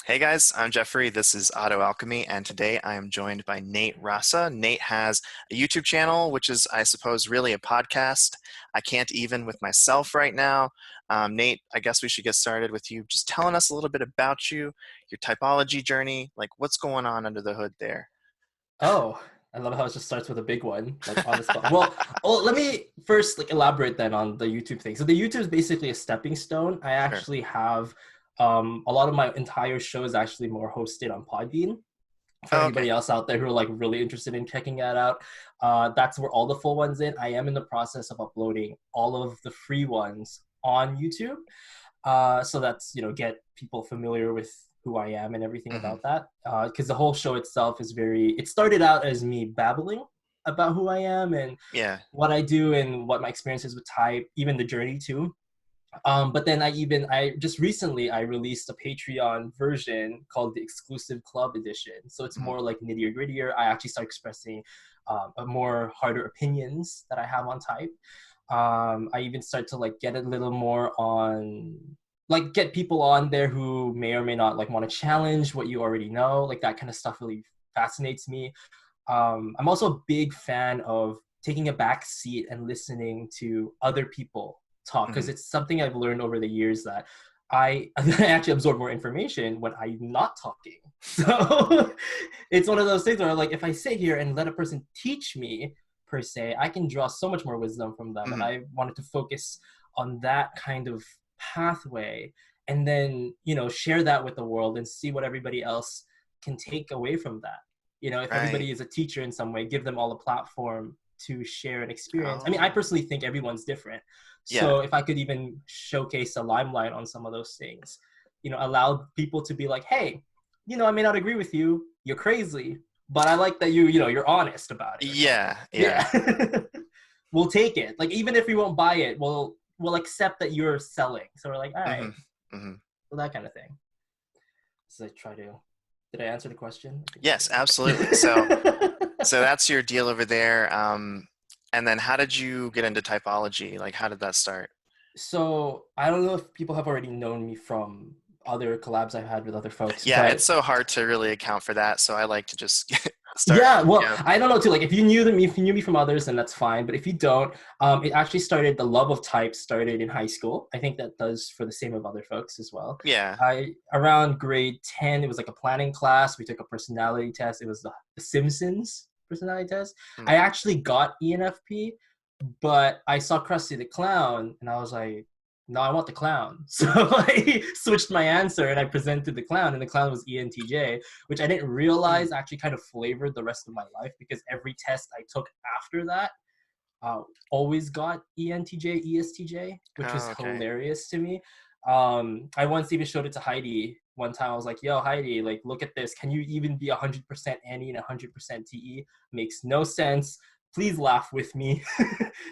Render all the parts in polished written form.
Hey guys, I'm Jeffrey. This is AutoAlchemy, and today I am joined by Nate Rasa. Nate has a YouTube channel, which is, I suppose, really a podcast. I can't even with myself right now. Nate, I guess we should get started with you just telling us a little bit about you, your typology journey, like what's going on under the hood there. Oh, I love how it just starts with a big one, like on the spot. Well, let me first elaborate then on the YouTube thing. So the YouTube is basically a stepping stone. I Sure. actually have a lot of my entire show is actually more hosted on Podbean. For Oh, okay. anybody else out there who are like really interested in checking that out, that's where all the full ones in. I am in the process of uploading all of the free ones on YouTube. So that's get people familiar with who I am and everything Hmm. about that. Because the whole show itself is very. It started out as me babbling about who I am and Yeah. what I do and what my experiences with type, even the journey too. But then I just recently I released a Patreon version called the Exclusive Club Edition. So it's Hmm. more like nittier grittier. I actually start expressing a more harder opinions that I have on type. I even start to like get a little more on like get people on there who may or may not like want to challenge what you already know. Like that kind of stuff really fascinates me. I'm also a big fan of taking a back seat and listening to other people talk because Hmm. it's something I've learned over the years that I actually absorb more information when I'm not talking. So it's one of those things where like if I sit here and let a person teach me per se, I can draw so much more wisdom from them. And Hmm. I wanted to focus on that kind of pathway and then, share that with the world and see what everybody else can take away from that. If Right. everybody is a teacher in some way, give them all a platform to share an experience. I mean, I Oh, personally think everyone's different. yeah. So if I could even showcase a limelight on some of those things, allow people to be like, hey, I may not agree with you, you're crazy, but I like that you're honest about it or something. Yeah. Yeah. Yeah. We'll take it. Like even if we won't buy it, we'll accept that you're selling. So we're like, all Hmm. right, Hmm. well, that kind of thing. So I try to did I answer the question? I think I Yes, absolutely. So, did. so that's your deal over there. And then how did you get into typology? Like, how did that start? So I don't know if people have already known me from other collabs I've had with other folks, Yeah, it's but so hard to really account for that, so I like to just start. yeah, well, Yeah. I don't know too. Like, if you knew me from others, then that's fine. But if you don't, it actually started. The love of type started in high school. I think that does for the same of other folks as well. Yeah. I around grade 10, it was like a planning class. We took a personality test. It was the Simpsons personality test. Hmm. I actually got ENFP, but I saw Krusty the Clown, and I was like, no, I want the clown. So I switched my answer and I presented the clown, and the clown was ENTJ, which I didn't Hmm. realize actually kind of flavored the rest of my life because every test I took after that uh, always got ENTJ, ESTJ, which was Oh, okay. hilarious to me. I once even showed it to Heidi one time. I was like, yo, Heidi, like, look at this. Can you even be 100% Annie and 100% TE? Makes no sense. Please laugh with me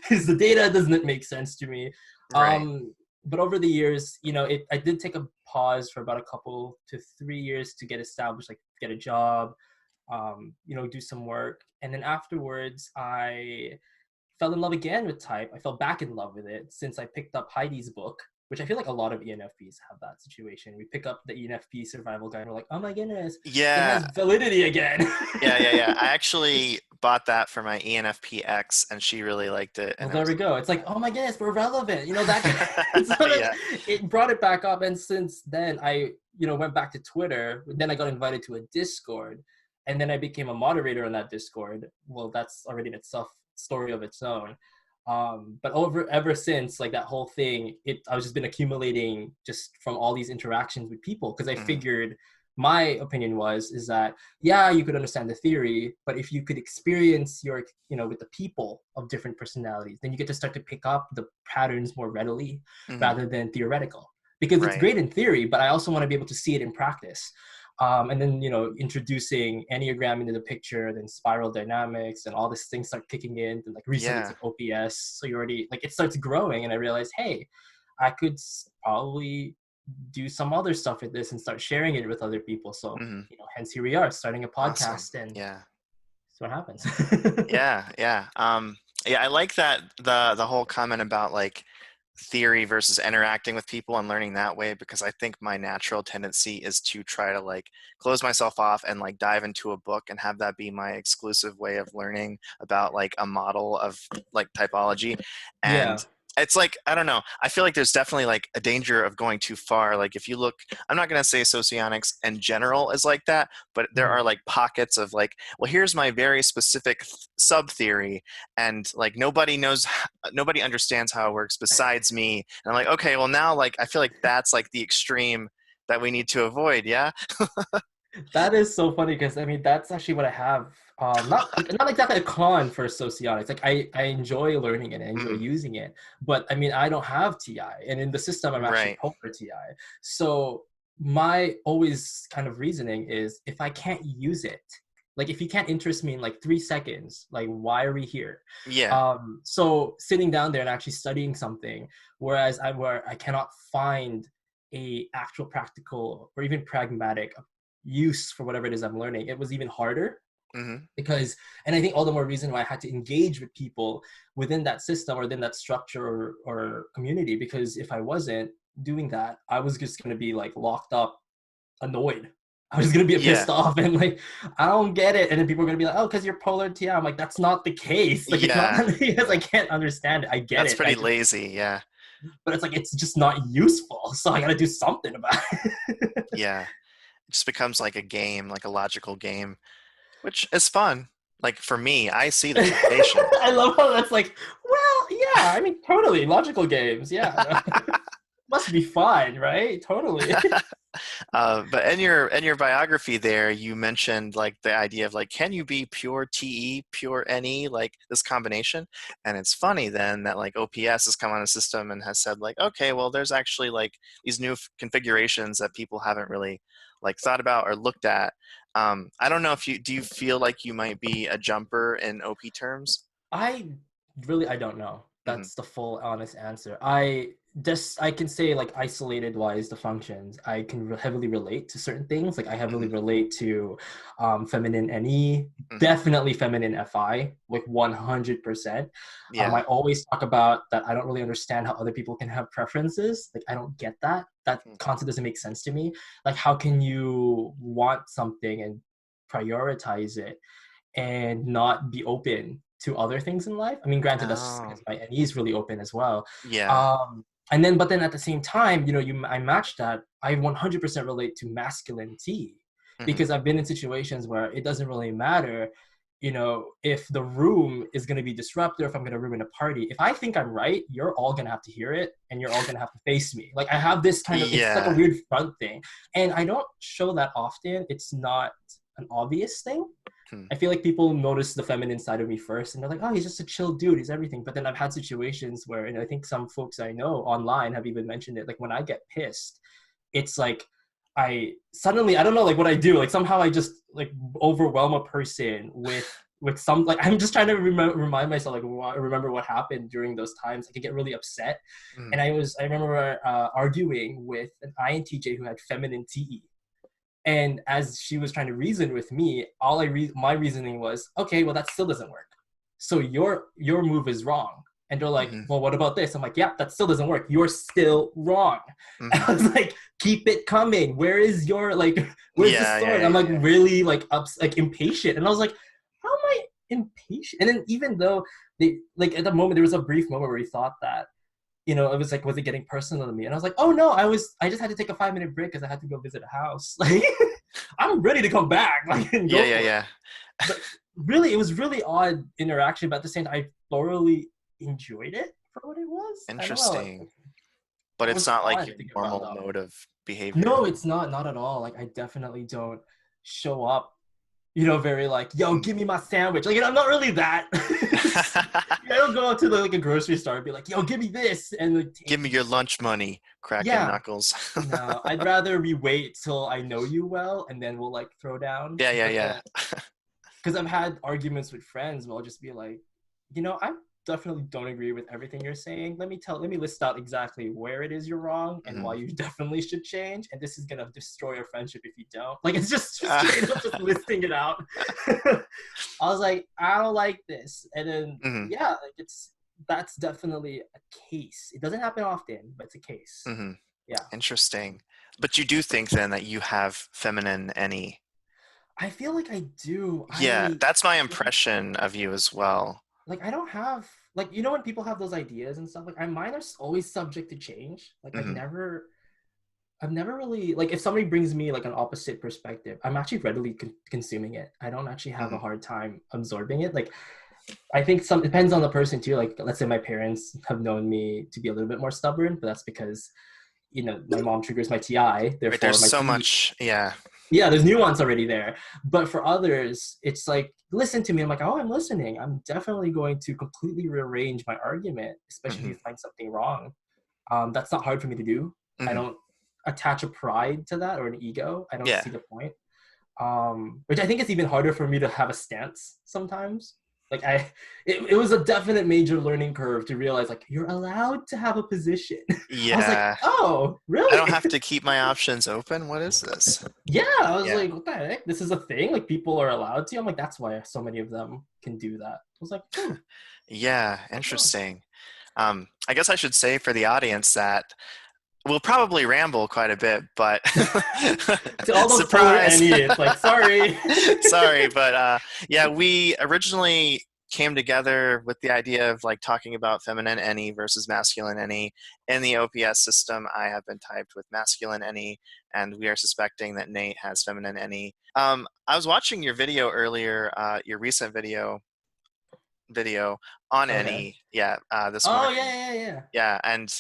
because the data doesn't make sense to me. Right. Um, but over the years, I did take a pause for about a couple to 3 years to get established, like get a job, do some work. And then afterwards, I fell in love again with type. I fell back in love with it since I picked up Heidi's book, which I feel like a lot of ENFPs have that situation. We pick up the ENFP survival guide and we're like, oh my goodness, it Yeah. has validity again. Yeah. Yeah. Yeah. I actually bought that for my ENFPX, and she really liked it, Well, and I there was we go. It's like, oh my goodness, we're relevant. That like, sort of yeah. it brought it back up. And since then, I went back to Twitter. Then I got invited to a Discord, and then I became a moderator on that Discord. Well, that's already in itself story of its own. But ever since like that whole thing, I was just been accumulating just from all these interactions with people because I Hmm. figured my opinion is that yeah, you could understand the theory, but if you could experience your, with the people of different personalities, then you get to start to pick up the patterns more readily Hmm. rather than theoretical. Because it's Right. great in theory, but I also want to be able to see it in practice. And then, introducing Enneagram into the picture, then spiral dynamics and all these things start kicking in. And like recently it's Yeah. like OPS. So you already, like, it starts growing. And I realized, hey, I could probably do some other stuff with this and start sharing it with other people. So, Hmm. hence here we are starting a Awesome. podcast and Yeah. that's what happens. Yeah. Yeah. Yeah. I like that the whole comment about like theory versus interacting with people and learning that way, because I think my natural tendency is to try to like close myself off and like dive into a book and have that be my exclusive way of learning about like a model of like typology. And Yeah. it's like, I don't know, I feel like there's definitely like a danger of going too far. Like if you look, I'm not going to say socionics in general is like that, but there Mhm. are like pockets of like, well, here's my very specific sub theory, and like nobody understands how it works besides me. And I'm like, okay, well now like I feel like that's like the extreme that we need to avoid. Yeah. That is so funny because I mean that's actually what I have. Not exactly a con for socionics. Like I enjoy learning it and I enjoy Mhm. using it, but I mean I don't have TI, and in the system I'm actually Right. polar TI. So my always kind of reasoning is if I can't use it, like if you can't interest me in like 3 seconds, like why are we here? Yeah. So sitting down there and actually studying something, where I cannot find a actual practical or even pragmatic use for whatever it is I'm learning, it was even harder Hmm. because, and I think all the more reason why I had to engage with people within that system or within that structure or community, because if I wasn't doing that, I was just going to be like locked up, annoyed. I was going to be Yeah. pissed off and like, I don't get it. And then people are going to be like, oh, because you're polar TI. I'm like, that's not the case. Like, it's not Yeah. because I can't understand it. I get That's it. I pretty just, lazy. Yeah. but it's like, it's just not useful. So I got to do something about it. Yeah. It just becomes like a game, like a logical game, which is fun. Like for me, I see the temptation. I love how that's like, well, yeah, I mean, totally logical games. Yeah, no. Must be fun, right? Totally. But in your biography there, you mentioned like the idea of like, can you be pure TE, pure NE, like this combination? And it's funny then that like OPS has come on a system and has said like, okay, well, there's actually like these new configurations that people haven't really like thought about or looked at. I don't know if you do you feel like you might be a jumper in OP terms? I I don't know. Hmm. That's the full honest answer. I can say like isolated wise the functions. I can heavily relate to certain things. Like I heavily Hmm. relate to feminine NE, Hmm. definitely feminine FI, like 100%. Yeah. I always talk about that I don't really understand how other people can have preferences. Like I don't get that. That Hmm. concept doesn't make sense to me. Like how can you want something and prioritize it and not be open to other things in life? I mean, granted, that's Oh, because my NE is really open as well. yeah. And then, but then at the same time, I match that. I 100% relate to masculine T Hmm. because I've been in situations where it doesn't really matter, if the room is going to be disrupted, if I'm going to ruin a party. If I think I'm right, you're all going to have to hear it and you're all going to have to face me. Like I have this kind of, it's like a Yeah. weird front thing. And I don't show that often. It's not an obvious thing. Hmm. I feel like people notice the feminine side of me first and they're like, oh, he's just a chill dude. He's everything. But then I've had situations where, and I think some folks I know online have even mentioned it. Like when I get pissed, it's like I don't know like what I do. Like somehow I just like overwhelm a person with some, like I'm just trying to remind myself, like remember what happened during those times. I could get really upset. Hmm. And I remember arguing with an INTJ who had feminine TE, and as she was trying to reason with me, my reasoning was, okay, well that still doesn't work. So your move is wrong. And they're like, Hmm. well, what about this? I'm like, yeah, that still doesn't work. You're still wrong. And Hmm. I was like, keep it coming. Where is your like? Where's the Yeah, yeah, sword? yeah, I'm like yeah. really like like impatient. And I was like, how am I impatient? And then even though they like at the moment there was a brief moment where he thought that it was like, was it getting personal to me? And I was like, oh no, I just had to take a 5-minute break because I had to go visit a house. Like, I'm ready to come back, like, and Yeah, go yeah, for it. yeah. But really, it was really odd interaction. But at the same time, I thoroughly enjoyed it for what it was. I don't know, like, Interesting. But it it's was not like fun your to get riled normal up. mode of behavior. No, it's not at all. Like, I definitely don't show up, very like, yo, Mm. give me my sandwich. Like, I'm not really that. I don't go out to like a grocery store and be like, yo, give me this, and like Give take me you. your lunch money, cracking Yeah, knuckles. no, I'd rather we wait till I know you well and then we'll like throw down. Yeah, yeah, But yeah. then, because I've had arguments with friends where I'll just be like, I definitely don't agree with everything you're saying. Let me list out exactly where it is you're wrong and why Mhm. you definitely should change. And this is gonna destroy our friendship if you don't. Like it's just Ah. straight up just listing it out. I was like, I don't like this. And then Mhm. yeah, like that's definitely a case. It doesn't happen often, but it's a case. Hmm. Yeah. Interesting. But you do think then that you have feminine any? I feel like I do. Yeah, that's my impression of you as well. I don't have like when people have those ideas and stuff, like mine are always subject to change. Hmm. I've never really like if somebody brings me like an opposite perspective, I'm actually readily consuming it. I don't actually have a Hmm. hard time absorbing it. Like I think some it depends on the person too. Like let's say my parents have known me to be a little bit more stubborn, but that's because my mom triggers my TI, Right, there's therefore my so TD. much. Yeah. Yeah, there's nuance already there. But for others, it's like, listen to me. I'm like, oh, I'm listening. I'm definitely going to completely rearrange my argument, especially if Hmm. you find something wrong. That's not hard for me to do. I Hmm. don't attach a pride to that or an ego. I don't Yeah. see the point. Which I think it's even harder for me to have a stance sometimes. It was a definite major learning curve to realize like you're allowed to have a position. I was like, Yeah. oh, I don't really? have to keep my options open. What is this? Yeah, I was Yeah. like, what the heck? This is a thing? Like people are allowed to? I'm like, that's why so many of them can do that. I was like, Yeah, oh. interesting. I guess I should say for the audience that we'll probably ramble quite a bit, but To all those polar surprise. idiots, like, sorry. Sorry, but yeah, we originally came together with the idea of like talking about feminine any versus masculine any. In the OPS system, I have been typed with masculine any, and we are suspecting that Nate has feminine any. I was watching your video earlier, your recent video on Okay. any, yeah, this Oh, morning. yeah, yeah, yeah. Yeah, and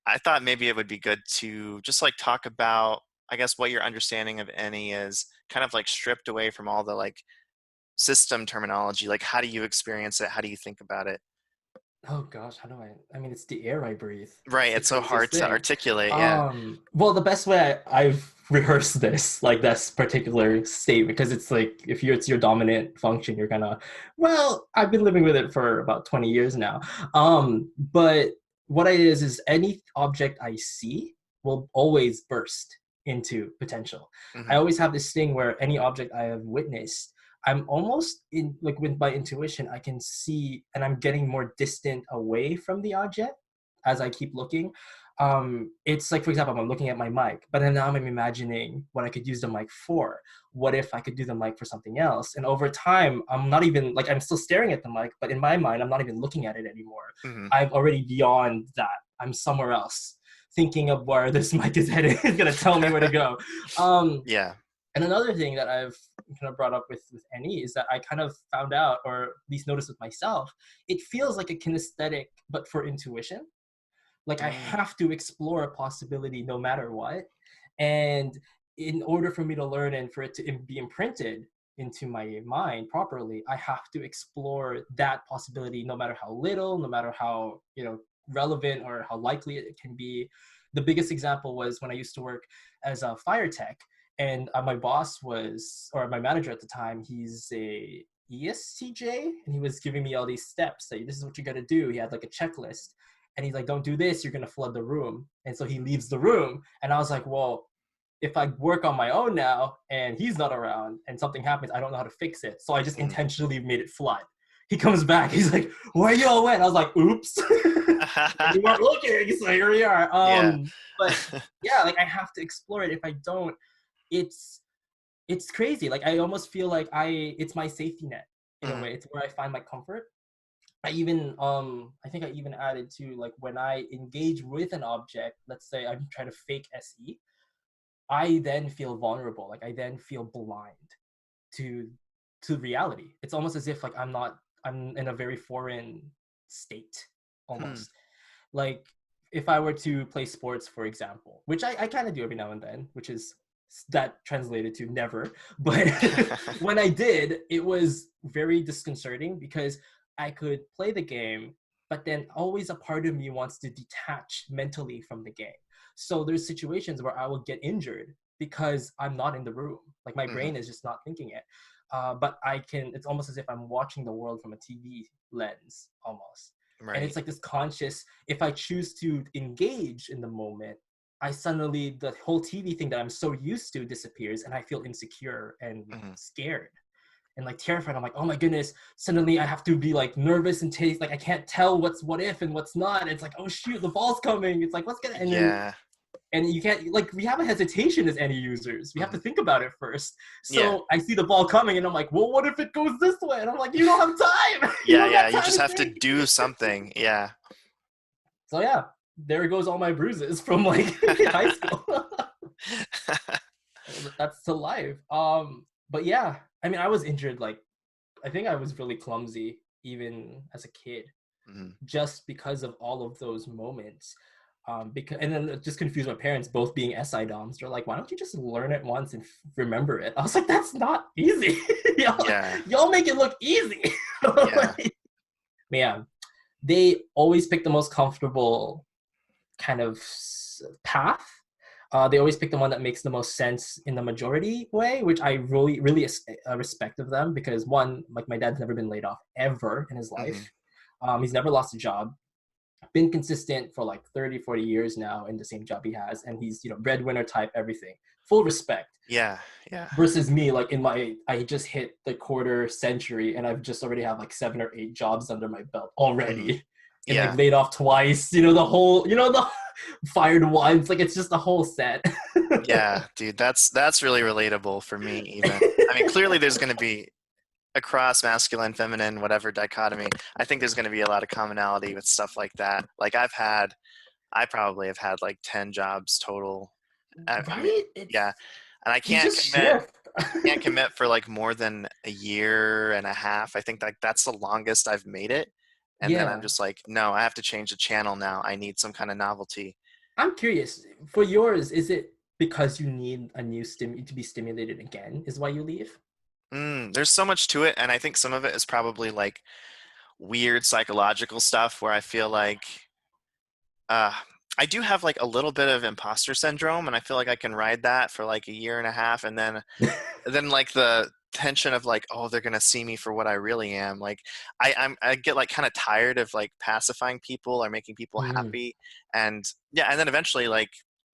I thought maybe it would be good to just like talk about, I guess, what your understanding of any is, kind of like stripped away from all the like system terminology. Like, how do you experience it? How do you think about it? Oh gosh, how do I mean it's the air I breathe. Right, It's the it's so hard craziest to thing. articulate. Yeah. Well the best way I've rehearsed this, like this particular statement, because it's like if it's your dominant function, you're gonna well, I've been living with it for about 20 years now. But what it is any object I see will always burst into potential. I Hmm. always have this thing where any object I have witnessed I'm almost in like with my intuition, I can see and I'm getting more distant away from the object as I keep looking. It's like, for example, I'm looking at my mic, but then now I'm imagining what I could use the mic for. What if I could do the mic for something else? And over time, I'm not even like I'm still staring at the mic, but in my mind, I'm not even looking at it anymore. Hmm. I'm already beyond that. I'm somewhere else, thinking of where this mic is headed. It's gonna tell me where to go. Um, Yeah. and another thing that I've kind of brought up with Any is that I kind of found out, or at least noticed with myself, it feels like a kinesthetic, but for intuition. Like I Mm. have to explore a possibility no matter what. And in order for me to learn and for it to be imprinted into my mind properly, I have to explore that possibility no matter how little, no matter how, relevant or how likely it can be. The biggest example was when I used to work as a fire tech, and my boss was, or my manager at the time, he's a ESTJ, and he was giving me all these steps. Like, this is what you got to do. He had like a checklist, and he's like, don't do this, you're going to flood the room. And so he leaves the room. And I was like, well, if I work on my own now and he's not around and something happens, I don't know how to fix it. So I just Mhm. intentionally made it flood. He comes back, he's like, where you all went? I was like, oops. You weren't looking, so here we are. Yeah. But yeah, like I have to explore it. If I don't, it's it's crazy. Like I almost feel like it's my safety net in a Mhm. way. It's where I find my comfort. I think I even added to like when I engage with an object, let's say I'm trying to fake SE, I then feel vulnerable. Like I then feel blind to reality. It's almost as if like I'm in a very foreign state Hmm. almost. Like if I were to play sports, for example, which I kind of do every now and then, which is that translated to never. But when I did, it was very disconcerting because I could play the game, but then always a part of me wants to detach mentally from the game. So there's situations where I will get injured because I'm not in the room. Like my Mhm. brain is just not thinking it. But it's almost as if I'm watching the world from a TV lens almost. And Right. it's like this conscious, if I choose to engage in the moment, I suddenly, the whole TV thing that I'm so used to disappears and I feel insecure and Mhm. scared. and like terrified. I'm like, oh my goodness, suddenly I have to be like nervous and taste like I can't tell what's what if and what's not. It's like, oh shoot, the ball's coming. It's like, what's gonna, Yeah. and you can't, like, we have a hesitation as any users. We have to Hmm. think about it first. Yeah. So I see the ball coming and I'm like, well, what if it goes this way? And I'm like, you don't have time. You Yeah. don't Yeah. got You time just to have to think. do something. Yeah. So yeah, there goes all my bruises from like high school. That's to life. But yeah, I mean, I was injured. Like, I think I was really clumsy even as a kid, Hmm. just because of all of those moments. Because and then it just confused my parents, both being SI DOMs. They're like, "Why don't you just learn it once and remember it?" I was like, "That's not easy. Yeah. Y'all make it look easy." Yeah. Like, yeah, they always pick the most comfortable kind of path. They always pick the one that makes the most sense in the majority way, which I really, really respect of them because one, like my dad's never been laid off ever in his Hmm. life. He's never lost a job, been consistent for like 30, 40 years now in the same job he has. And he's, breadwinner type, everything. Full respect. Yeah. Yeah. Versus me, like I just hit the quarter century and I've just already have like 7 or 8 jobs under my belt Hmm. already. And like Yeah. laid off twice, the whole, the fired once, like it's just the whole set. Yeah, dude, that's really relatable for me even. I mean, clearly there's going to be across masculine, feminine, whatever dichotomy. I think there's going to be a lot of commonality with stuff like that. Like I probably have had like 10 jobs total. I mean, Right? yeah, and I You can't just commit shift. can't commit for like more than a year and a half. I think like that's the longest I've made it. And then I'm Yeah. just like, no, I have to change the channel now. I need some kind of novelty. I'm curious, for yours, is it because you need a new to be stimulated again, is why you leave? There's so much to it, and I think some of it is probably like weird psychological stuff where I feel like uh, I do have like a little bit of imposter syndrome, and I feel like I can ride that for like a year and a half, and then like the tension of like, oh, they're gonna see me for what I really am. Like I get like kind of tired of like pacifying people or making people Mm, happy, and yeah, and then eventually like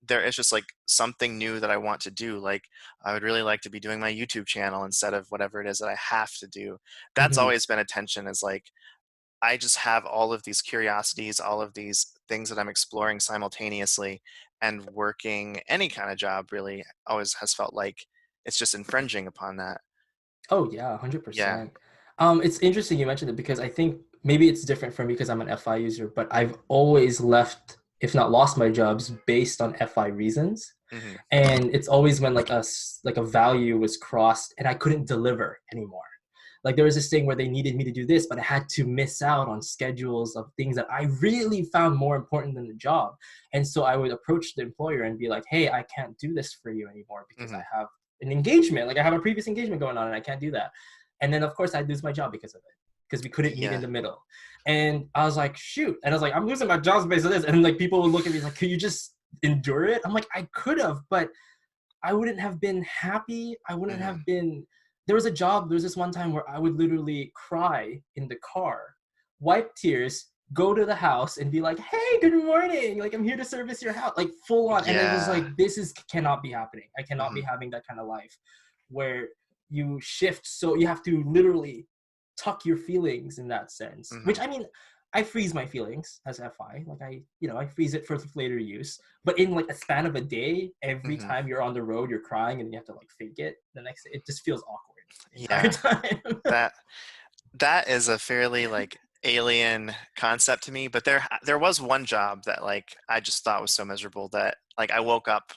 there is just like something new that I want to do. Like I would really like to be doing my YouTube channel instead of whatever it is that I have to do. That's mhm. always been a tension is like I just have all of these curiosities, all of these things that I'm exploring simultaneously, and working any kind of job really always has felt like it's just infringing upon that. Oh yeah, Yeah. 100%. It's interesting you mentioned it because I think maybe it's different for me because I'm an FI user, but I've always left, if not lost my jobs based on FI reasons. Hmm. And it's always when like like a value was crossed and I couldn't deliver anymore. Like there was this thing where they needed me to do this, but I had to miss out on schedules of things that I really found more important than the job. And so I would approach the employer and be like, hey, I can't do this for you anymore because Hmm. I have an engagement. Like I have a previous engagement going on and I can't do that. And then of course I'd lose my job because of it. Because we couldn't meet in Yeah. the middle. And I was like, shoot. And I was like, I'm losing my job based on this. And like people would look at me like, could you just endure it? I'm like, I could have, but I wouldn't have been happy. I wouldn't Hmm. have been. There was a job, there was this one time where I would literally cry in the car, wipe tears, go to the house and be like, hey, good morning. Like, I'm here to service your house. Like, full on. And it was Yeah. like, cannot be happening. I cannot be Hmm. having that kind of life where you shift. So you have to literally tuck your feelings in that sense, Hmm. which I mean, I freeze my feelings as FI. Like I freeze it for later use. But in like a span of a day, every Hmm. time you're on the road, you're crying and you have to like fake it. The next, it just feels awkward the entire Yeah. time. That that is a fairly like alien concept to me, but there was one job that like I just thought was so miserable that like I woke up,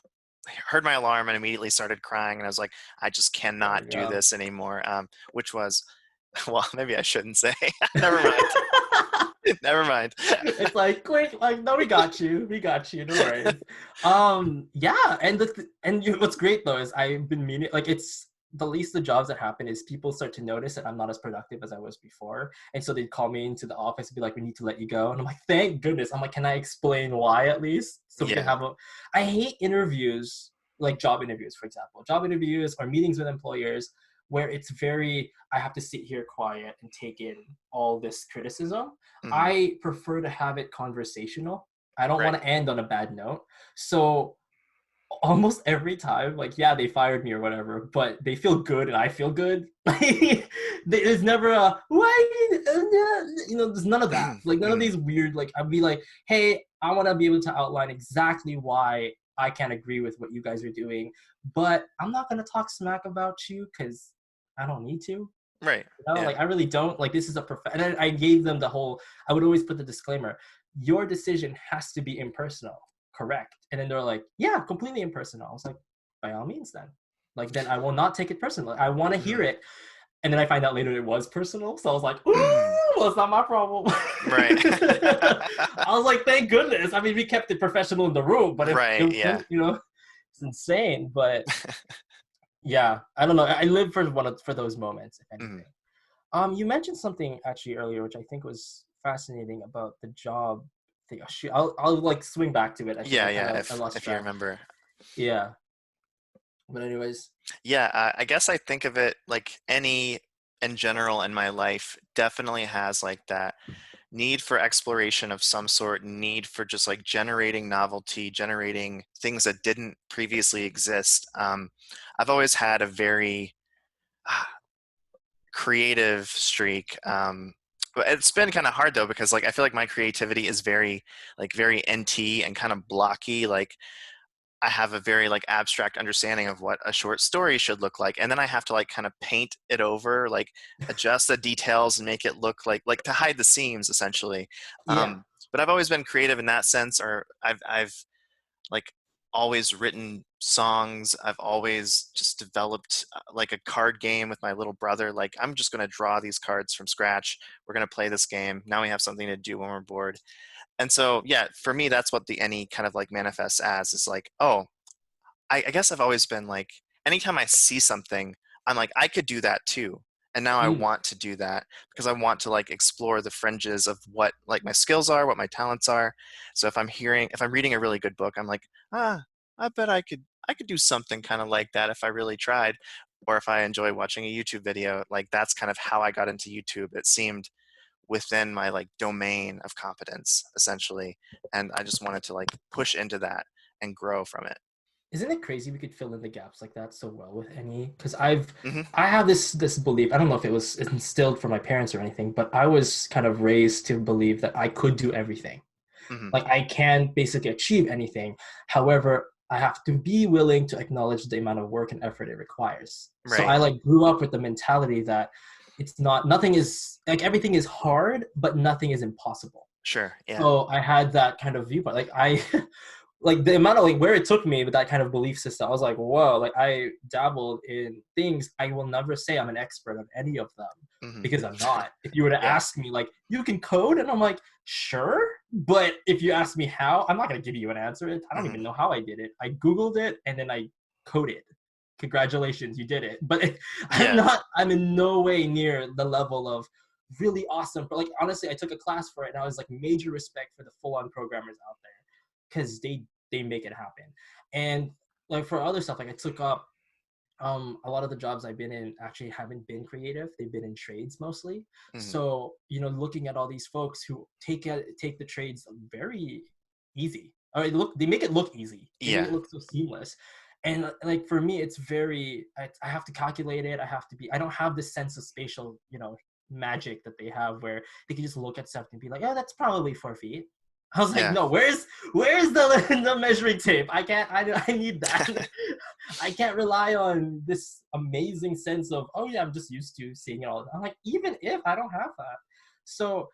heard my alarm and immediately started crying and I was like, I just There we cannot do go. this anymore. Which was well, maybe I shouldn't say. Never mind. Never mind. It's like quick, like no, we got you, no worries. Yeah, and what's great though is I've been meaning like it's the least the jobs that happen is people start to notice that I'm not as productive as I was before, and so they'd call me into the office and be like, "We need to let you go," and I'm like, "Thank goodness." I'm like, "Can I explain why at least so we can Yeah. have a?" I hate interviews like job interviews, for example, job interviews or meetings with employers where it's very I have to sit here quiet and take in all this criticism. Hmm. I prefer to have it conversational. I don't Right. want to end on a bad note. So almost every time, like, yeah, they fired me or whatever, but they feel good and I feel good. Like, there's never a why, there's none of that. Like, none of Mhm. these weird. Like, I'd be like, hey, I want to be able to outline exactly why I can't agree with what you guys are doing, but I'm not gonna talk smack about you because I don't need to. Right. Like Yeah. I really don't. Like this is a and then I gave them the whole. I would always put the disclaimer: your decision has to be impersonal, correct? And then they're like, yeah, completely impersonal. I was like, by all means, then. Like then I will not take it personally. I want to hear Mhm. it, and then I find out later it was personal. So I was like, ooh, Mhm. well, it's not my problem. Right. I was like, thank goodness. I mean, we kept it professional in the room, but if it Right. was, Yeah. it's insane. But yeah, I don't know. I live for for those moments, if Mhm. anything. You mentioned something actually earlier, which I think was fascinating about the job thing. Oh, shoot, I'll like swing back to it because Yeah. I Yeah. kind of I If lost you track. remember. Yeah, but anyways, Yeah. I guess I think of it like any in general in my life definitely has like that need for exploration of some sort, need for just like generating novelty, generating things that didn't previously exist. I've always had a very creative streak. But it's been kind of hard though because like I feel like my creativity is very NT and kind of blocky. Like I have a very like abstract understanding of what a short story should look like, and then I have to like kind of paint it over, like adjust the details and make it look like to hide the seams essentially. yeah. But I've always been creative in that sense, or I've like always written songs. I've always just developed like a card game with my little brother. Like I'm just going to draw these cards from scratch. We're going to play this game. Now we have something to do when we're bored. And so, yeah, for me, that's what the any kind of like manifests as is like, oh, I guess I've always been like, anytime I see something, I'm like, I could do that too. And now I Mm, want to do that because I want to like explore the fringes of what like my skills are, what my talents are. So if I'm reading a really good book, I'm like, I bet I could do something kind of like that if I really tried. Or if I enjoy watching a YouTube video, like that's kind of how I got into YouTube. It seemed within my like domain of competence essentially. And I just wanted to like push into that and grow from it. isn't it crazy we could fill in the gaps like that so well with any? Because Hmm. I have this belief. I don't know if it was instilled from my parents or anything, but I was kind of raised to believe that I could do everything. Hmm. Like I can basically achieve anything. However, I have to be willing to acknowledge the amount of work and effort it requires. So Right. I like grew up with the mentality that it's not nothing is like everything is hard, but nothing is impossible. Sure. Yeah. So I had that kind of viewpoint. Like I like the amount of like where it took me with that kind of belief system, I was like, whoa, like I dabbled in things. I will never say I'm an expert on any of them Hmm. because I'm not. If you were to Yeah. ask me, like, you can code, and I'm like, sure. But if you ask me how, I'm not gonna give you an answer. I don't Hmm. even know how I did it. I Googled it and then I coded. Congratulations, you did it. But I'm Yeah. not, I'm in no way near the level of really awesome. But like honestly, I took a class for it and I was like major respect for the full-on programmers out there because they make it happen. And like for other stuff, like I took up a lot of the jobs I've been in actually haven't been creative. They've been in trades mostly. Hmm. So, looking at all these folks who take the trades very easy. Or they make it look easy. They make Yeah. it look so seamless. And like for me, it's very I have to calculate it. I don't have this sense of spatial, magic that they have where they can just look at something and be like, oh, that's probably 4 feet. I was like, Yeah. no, where's the measuring tape? I need that. I can't rely on this amazing sense of, oh yeah, I'm just used to seeing it all. I'm like, even if I don't have that. So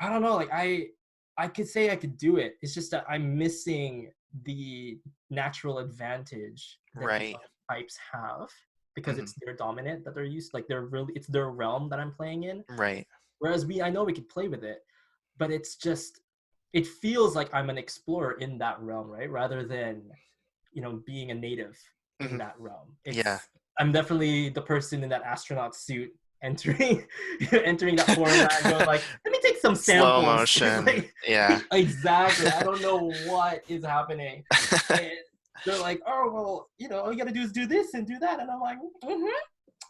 I don't know, like I could say I could do it. It's just that I'm missing the natural advantage that the Right. other types have because Hmm. it's their dominant that they're used, like they're really it's their realm that I'm playing in. Right. Whereas I know we could play with it, but it's just it feels like I'm an explorer in that realm, right? Rather than being a native in Hmm. that realm. Yeah. I'm definitely the person in that astronaut suit entering entering that foreign land going like, let me take some Slow samples. It's motion. like Yeah. exactly. I don't know what is happening. And they're like, oh well, all you gotta do is do this and do that. And I'm like,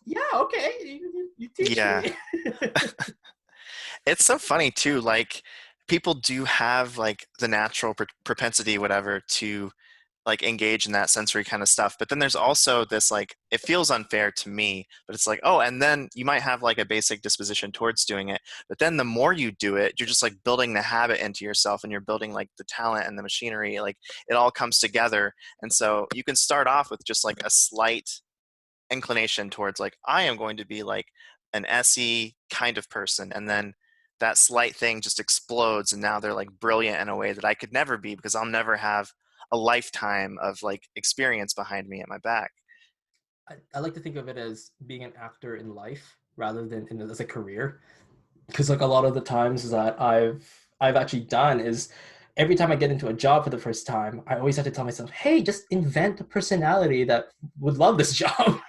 yeah, okay. You teach Yeah. me. It's so funny too. Like people do have like the natural propensity, whatever, to like engage in that sensory kind of stuff. But then there's also this like, it feels unfair to me, but it's like, oh, and then you might have like a basic disposition towards doing it, but then the more you do it, you're just like building the habit into yourself, and you're building like the talent and the machinery, like it all comes together. And so you can start off with just like a slight inclination towards like, I am going to be like an SE kind of person, and then that slight thing just explodes, and now they're like brilliant in a way that I could never be, because I'll never have a lifetime of like experience behind me at my back. I like to think of it as being an actor in life rather than as a career, because like a lot of the times that I've actually done is every time I get into a job for the first time, I always have to tell myself, hey, just invent a personality that would love this job.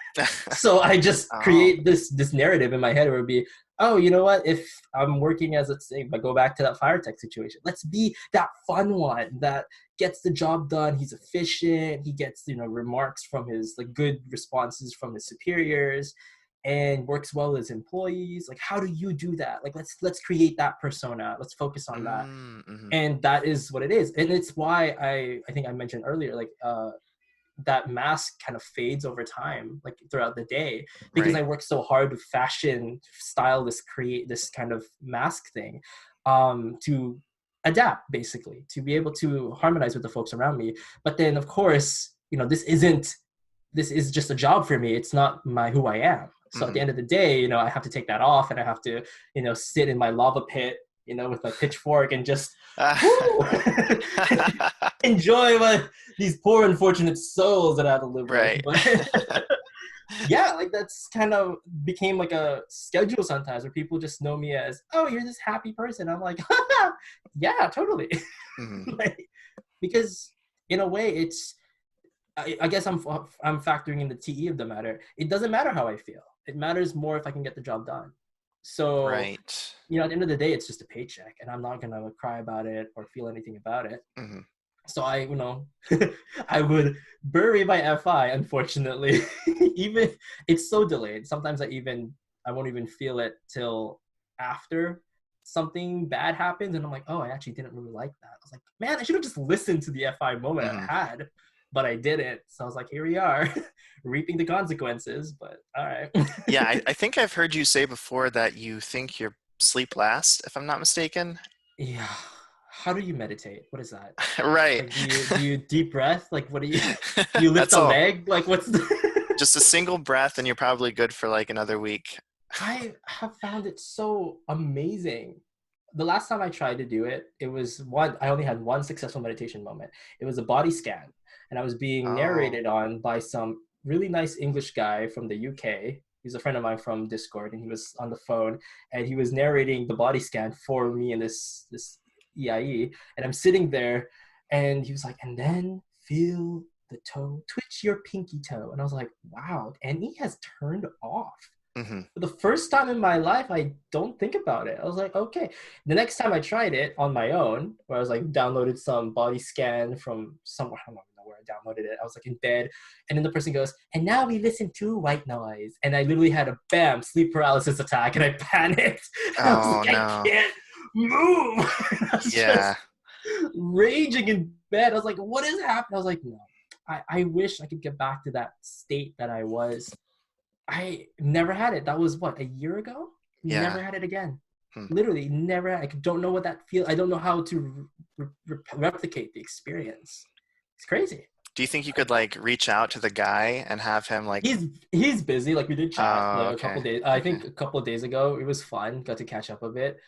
So I just Oh. create this narrative in my head where it'd be, oh, you know what, if I'm working as, let's say, if I go back to that fire tech situation, let's be that fun one that gets the job done. He's efficient, he gets, you know, remarks from his, like, good responses from his superiors, and works well as employees. Like, how do you do that? Like, let's create that persona, let's focus on that. Mm-hmm. And that is what it is. And it's why I think I mentioned earlier, like, that mask kind of fades over time, like throughout the day, because Right. I work so hard to fashion, style this, create this kind of mask thing, to adapt, basically, to be able to harmonize with the folks around me. But then, of course, you know, this is just a job for me. It's not my who I am. So at Mm-hmm. the end of the day, you know, I have to take that off, and I have to, you know, sit in my lava pit, you know, with my pitchfork and just woo, enjoy what these poor unfortunate souls that I have to live with. Right. But yeah, like that's kind of became like a schedule sometimes where people just know me as, oh, you're this happy person. I'm like, yeah, totally. Hmm. Like, because in a way, it's, I guess I'm factoring in the TE of the matter. It doesn't matter how I feel. It matters more if I can get the job done. So, Right. you know, at the end of the day, it's just a paycheck, and I'm not gonna cry about it or feel anything about it. Hmm. So I, you know, I would bury my FI, unfortunately. Even it's so delayed. Sometimes I won't even feel it till after something bad happens, and I'm like, oh, I actually didn't really like that. I was like, man, I should have just listened to the FI moment Hmm. I had, but I didn't. So I was like, here we are, reaping the consequences. But all right. Yeah, I think I've heard you say before that you think your sleep lasts, if I'm not mistaken. Yeah. How do you meditate? What is that? Right. Like, do you deep breath? Like, what do you do? You lift That's a all. leg? Like, what's the Just a single breath, and you're probably good for like another week. I have found it so amazing. The last time I tried to do it, it was one, I only had one successful meditation moment. It was a body scan, and I was being Oh. narrated on by some really nice English guy from the UK. He's a friend of mine from Discord, and he was on the phone, and he was narrating the body scan for me in this EIE. And I'm sitting there, and he was like, and then feel the toe, twitch your pinky toe. And I was like, wow, NE has turned off. Hmm. For the first time in my life, I don't think about it. I was like, okay. The next time I tried it on my own, where I was like downloaded some body scan from somewhere, I don't know where I downloaded it. I was like in bed, and then the person goes, and now we listen to white noise. And I literally had a bam sleep paralysis attack, and I panicked. I was Oh like, I no. can't move. I was Yeah. just raging in bed. I was like, what is happening? I was like, no. I wish I could get back to that state that I was. I never had it. That was what, a year ago? Yeah. Never had it again. Hmm. Literally never. I don't know what that feel. I don't know how to replicate the experience. It's crazy. Do you think you I, could like reach out to the guy and have him like, he's busy. Like, we did chat oh, like a couple okay. days. I Okay. think a couple of days ago. It was fun. Got to catch up a bit.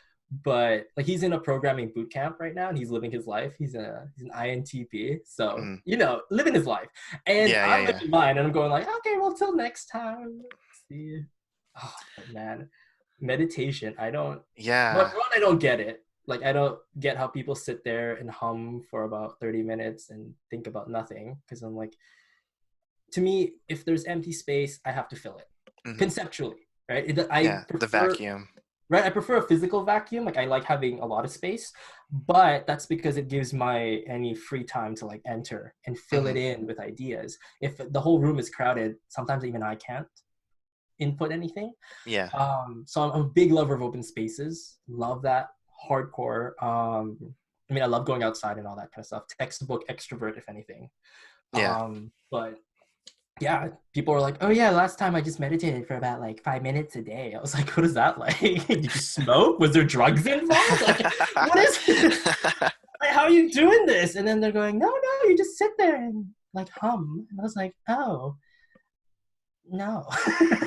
But like, he's in a programming boot camp right now, and he's living his life. He's an INTP, so Mm. you know, living his life. And Yeah, yeah, I'm yeah. living mine, and I'm going like, okay, well, till next time. See. Oh, but man, meditation. I don't. Yeah. But one, I don't get it. Like, I don't get how people sit there and hum for about 30 minutes and think about nothing. Because I'm like, to me, if there's empty space, I have to fill it Hmm. conceptually, right? I Yeah, the prefer, vacuum. right? I prefer a physical vacuum. Like, I like having a lot of space, but that's because it gives my any free time to like enter and fill Hmm. it in with ideas. If the whole room is crowded, sometimes even I can't input anything. Yeah. So I'm a big lover of open spaces. Love that hardcore. I mean, I love going outside and all that kind of stuff. Textbook extrovert, if anything. Yeah. But yeah, people were like, oh yeah, last time I just meditated for about like 5 minutes a day. I was like, what is that like? Did you smoke? Was there drugs involved? Like, what is it? Like, how are you doing this? And then they're going, no, no, you just sit there and like hum. And I was like, oh, no.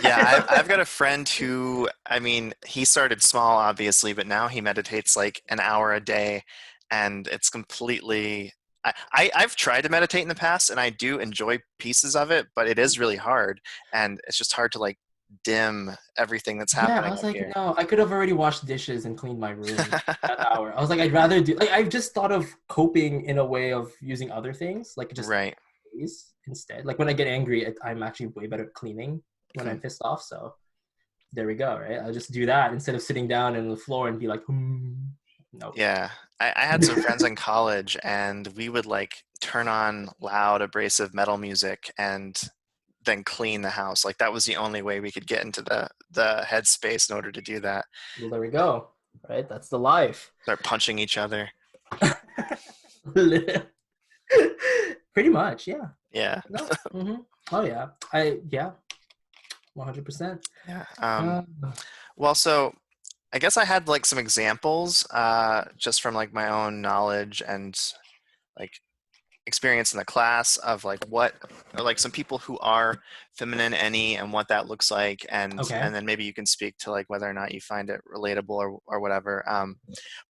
Yeah, I've got a friend who, I mean, he started small, obviously, but now he meditates like an hour a day, and it's completely. I've tried to meditate in the past, and I do enjoy pieces of it, but it is really hard, and it's just hard to like dim everything that's Yeah, I happening was up like, here. no, I could have already washed dishes and cleaned my room that hour. I was like, I'd rather do like I've just thought of coping in a way of using other things, like just Right. days instead. Like when I get angry, I'm actually way better at cleaning when Hmm. I'm pissed off. So there we go, right? I'll just do that instead of sitting down on the floor and be like, no. Yeah, I had some friends in college, and we would like turn on loud, abrasive metal music and then clean the house. Like that was the only way we could get into the headspace in order to do that. Well, there we go, right? That's the life. Start punching each other. Pretty much, yeah. Yeah, No. Oh yeah. I yeah, 100%. yeah. Uh, Well, so I guess I had like some examples, just from like my own knowledge and like experience in the class of like what or like some people who are feminine any and what that looks like, okay. and then maybe you can speak to like whether or not you find it relatable or whatever.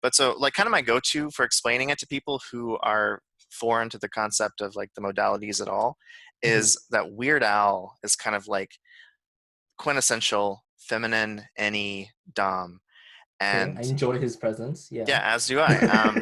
But so like kind of my go-to for explaining it to people who are foreign to the concept of like the modalities at all Mhm. is that Weird Al is kind of like quintessential feminine any dom. Okay, I And enjoy his presence. yeah, Yeah. as do I.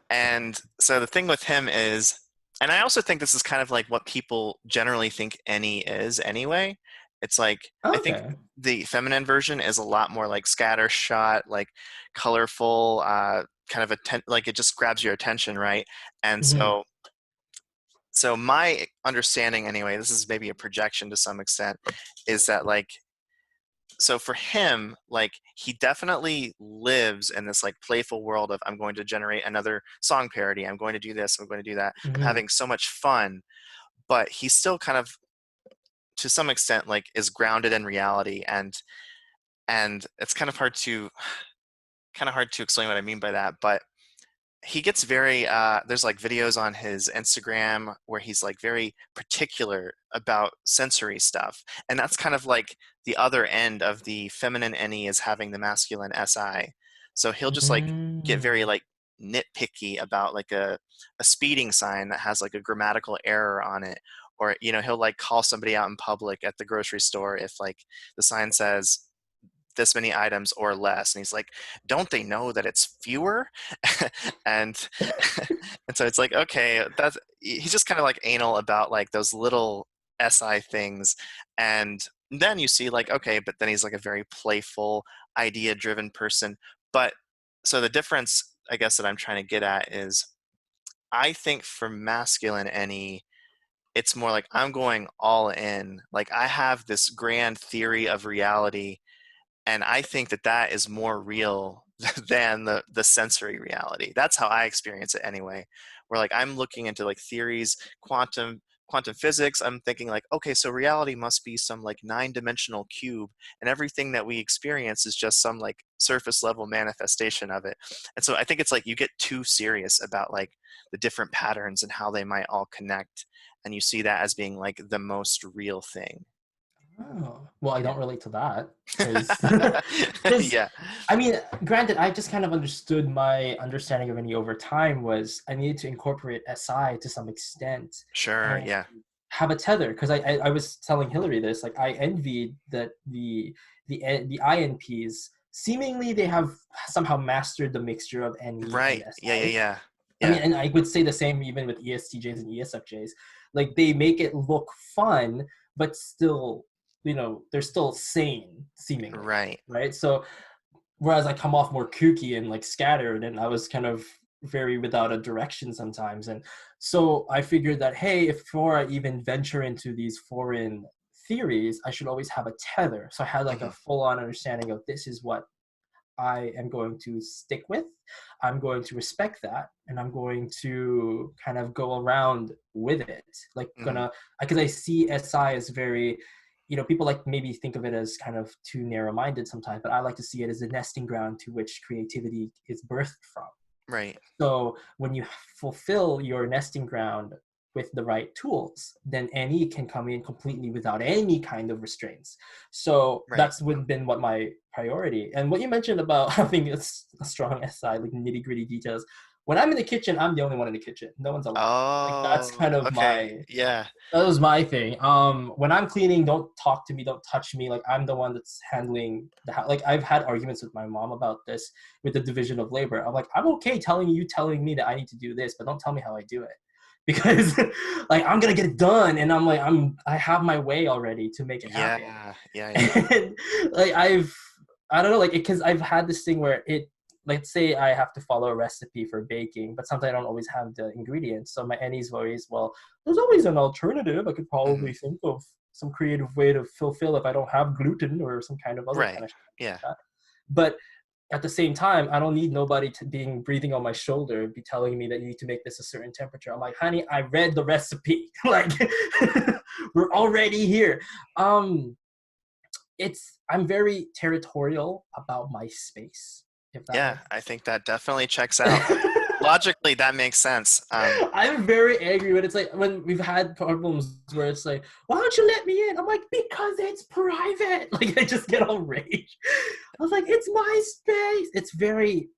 And so the thing with him is, and I also think this is kind of like what people generally think any is anyway. It's like, I think Okay. the feminine version is a lot more like scattershot, like colorful, kind of like it just grabs your attention, right? And Mhm. so my understanding anyway, this is maybe a projection to some extent, is that like so for him, like he definitely lives in this like playful world of I'm going to generate another song parody, I'm going to do this, I'm going to do that, I'm Mhm. having so much fun, but he still kind of to some extent like is grounded in reality, and it's kind of hard to explain what I mean by that, but he gets very there's like videos on his Instagram where he's like very particular about sensory stuff, and that's kind of like the other end of the feminine any is having the masculine si. So he'll just like get very Mm. like nitpicky about like a speeding sign that has like a grammatical error on it, or he'll like call somebody out in public at the grocery store if like the sign says this many items or less, and he's like, don't they know that it's fewer? and and so it's like, okay, that's he's just kind of like anal about like those little si things, and then you see like, okay, but then he's like a very playful idea driven person. But so the difference I guess that I'm trying to get at is I think for masculine any it's more like I'm going all in, like I have this grand theory of reality, and I think that that is more real than the sensory reality. That's how I experience it anyway. Where like I'm looking into like theories, quantum physics. I'm thinking like, okay, so reality must be some like 9-dimensional cube, and everything that we experience is just some like surface level manifestation of it. And so I think it's like you get too serious about like the different patterns and how they might all connect, and you see that as being like the most real thing. Oh. Well, I Yeah. don't relate to that because Yeah. I mean, granted, I just kind of understood my understanding of any over time was I needed to incorporate SI to some extent Sure. and Yeah. have a tether because I was telling Hillary this like I envied that the INPs seemingly they have somehow mastered the mixture of NE and Right. Yeah. Yeah. SI. Yeah. I Yeah. mean, and I would say the same even with ESTJs and ESFJs. Like they make it look fun, but still, they're still sane, seemingly, Right. right? So whereas I come off more kooky and like scattered, and I was kind of very without a direction sometimes. And so I figured that hey, if before I even venture into these foreign theories, I should always have a tether. So I had like a Hmm. full-on understanding of this is what I am going to stick with. I'm going to respect that, and I'm going to kind of go around with it. Like Mhm. gonna because I see SI as very, people like maybe think of it as kind of too narrow-minded sometimes, but I like to see it as a nesting ground to which creativity is birthed from. Right. So when you fulfill your nesting ground with the right tools, then any can come in completely without any kind of restraints. So Right. that's been what my priority. And what you mentioned about having a strong SI, like nitty gritty details. When I'm in the kitchen, I'm the only one in the kitchen. No one's allowed. Like that's Oh, kind of okay. my Yeah. that was my thing. When I'm cleaning, don't talk to me, don't touch me. Like I'm the one that's handling the house. Like I've had arguments with my mom about this with the division of labor. I'm like, I'm okay telling me that I need to do this, but don't tell me how I do it, because like I'm gonna get it done, and I'm like I have my way already to make it happen. Yeah. Yeah. Yeah. And like I don't know, like because I've had this thing where let's say I have to follow a recipe for baking, but sometimes I don't always have the ingredients. So my Annie's always, well, there's always an alternative. I could Mhm. probably think of some creative way to fulfill if I don't have gluten or some kind of other Right. kind of shit like Yeah. that. But at the same time, I don't need nobody to being breathing on my shoulder, be telling me that you need to make this a certain temperature. I'm like, honey, I read the recipe. Like, we're already here. Um, I'm very territorial about my space, if that Yeah. makes I think that definitely checks out. sense. Logically, that makes sense. I'm very angry when it's like when we've had problems where it's like, why don't you let me in? I'm like, because it's private. Like I just get all rage. I was like, it's my space.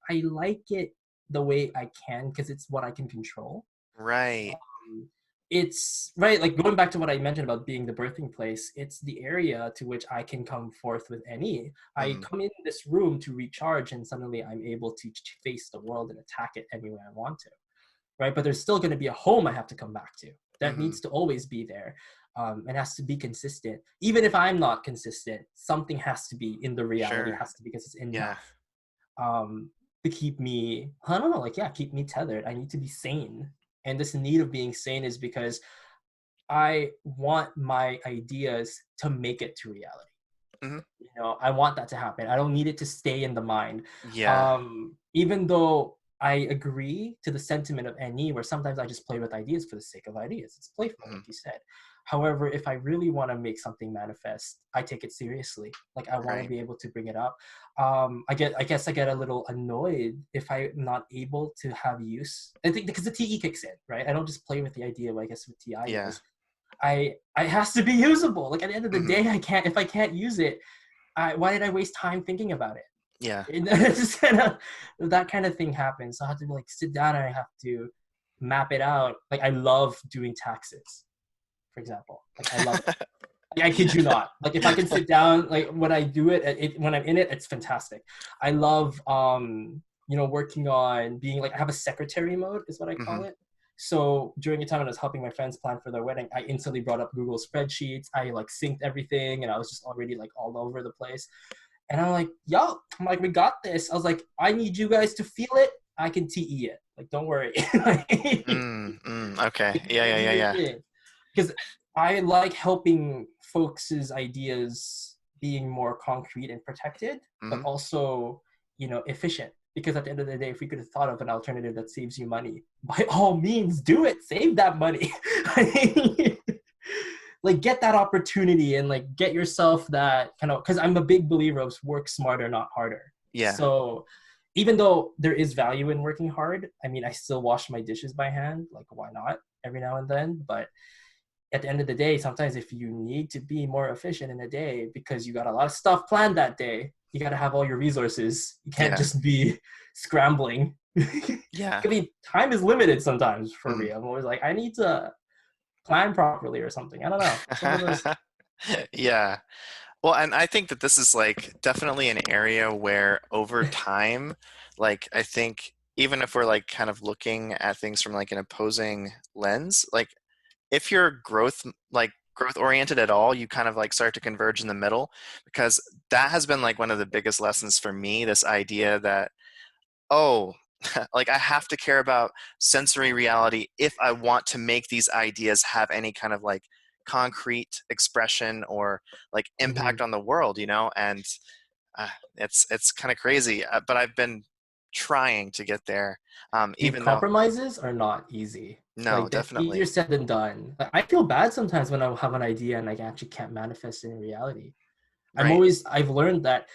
I like it the way I can because it's what I can control. Right. Um, it's right, like going back to what I mentioned about being the birthing place, it's the area to which I can come forth with any. I Mhm. come in this room to recharge, and suddenly I'm able to face the world and attack it any way I want to. Right, but there's still going to be a home I have to come back to. That Mhm. needs to always be there. It has to be consistent. Even if I'm not consistent, something has to be in the reality, Sure. has to be because it's Yeah. enough um, to keep me, I don't know, like, yeah, keep me tethered. I need to be sane. And this need of being sane is because I want my ideas to make it to reality. Mhm. I want that to happen. I don't need it to stay in the mind. Yeah. Even though I agree to the sentiment of NE, where sometimes I just play with ideas for the sake of ideas. It's playful, like Mhm. you said. However, if I really want to make something manifest, I take it seriously. Like I want to Right. be able to bring it up. I guess I get a little annoyed if I'm not able to have use. I think because the TE kicks in, right? I don't just play with the idea. I guess with TI Yeah. is I has to be usable. Like at the end of the Mhm. day, I can't if I can't use it. Why did I waste time thinking about it? Yeah. It's just kind of that kind of thing happens. So I have to like sit down and I have to map it out. Like I love doing taxes, for example. Like I love it. Like, I kid you not. Like if I can sit down, like when I do when I'm in it, it's fantastic. I love working on being like I have a secretary mode is what I call Mhm. it. So during a time when I was helping my friends plan for their wedding, I instantly brought up Google spreadsheets. I like synced everything and I was just already like all over the place. And I'm like, yo, I'm like, we got this. I was like, I need you guys to feel it. I can TE it. Like, don't worry. Like, Okay. Yeah. do Yeah. Yeah. your Yeah. thing. Because I like helping folks' ideas being more concrete and protected, but Mhm. also, efficient. Because at the end of the day, if we could have thought of an alternative that saves you money, by all means, do it. Save that money. Like get that opportunity and like get yourself that kind of, because I'm a big believer of work smarter, not harder. Yeah. So even though there is value in working hard, I mean, I still wash my dishes by hand. Like, why not every now and then? But at the end of the day, sometimes if you need to be more efficient in a day because you got a lot of stuff planned that day, you got to have all your resources. You can't Yeah. just be scrambling. I Yeah. mean, time is limited sometimes for Mhm. me. I'm always like, I need to plan properly or something. I don't know. It's one of those. Yeah. Well, and I think that this is like definitely an area where over time, like I think even if we're like kind of looking at things from like an opposing lens, like if you're growth oriented at all, you kind of like start to converge in the middle because that has been like one of the biggest lessons for me, this idea that, oh, like I have to care about sensory reality if I want to make these ideas have any kind of like concrete expression or like Mhm. impact on the world, you know? And It's kind of crazy, but I've been trying to get there. Dude, Even though, compromises are not easy. no, Like they're easier definitely, said than done. Like, I feel bad sometimes when I have an idea and I actually can't manifest it in reality. right. I've learned that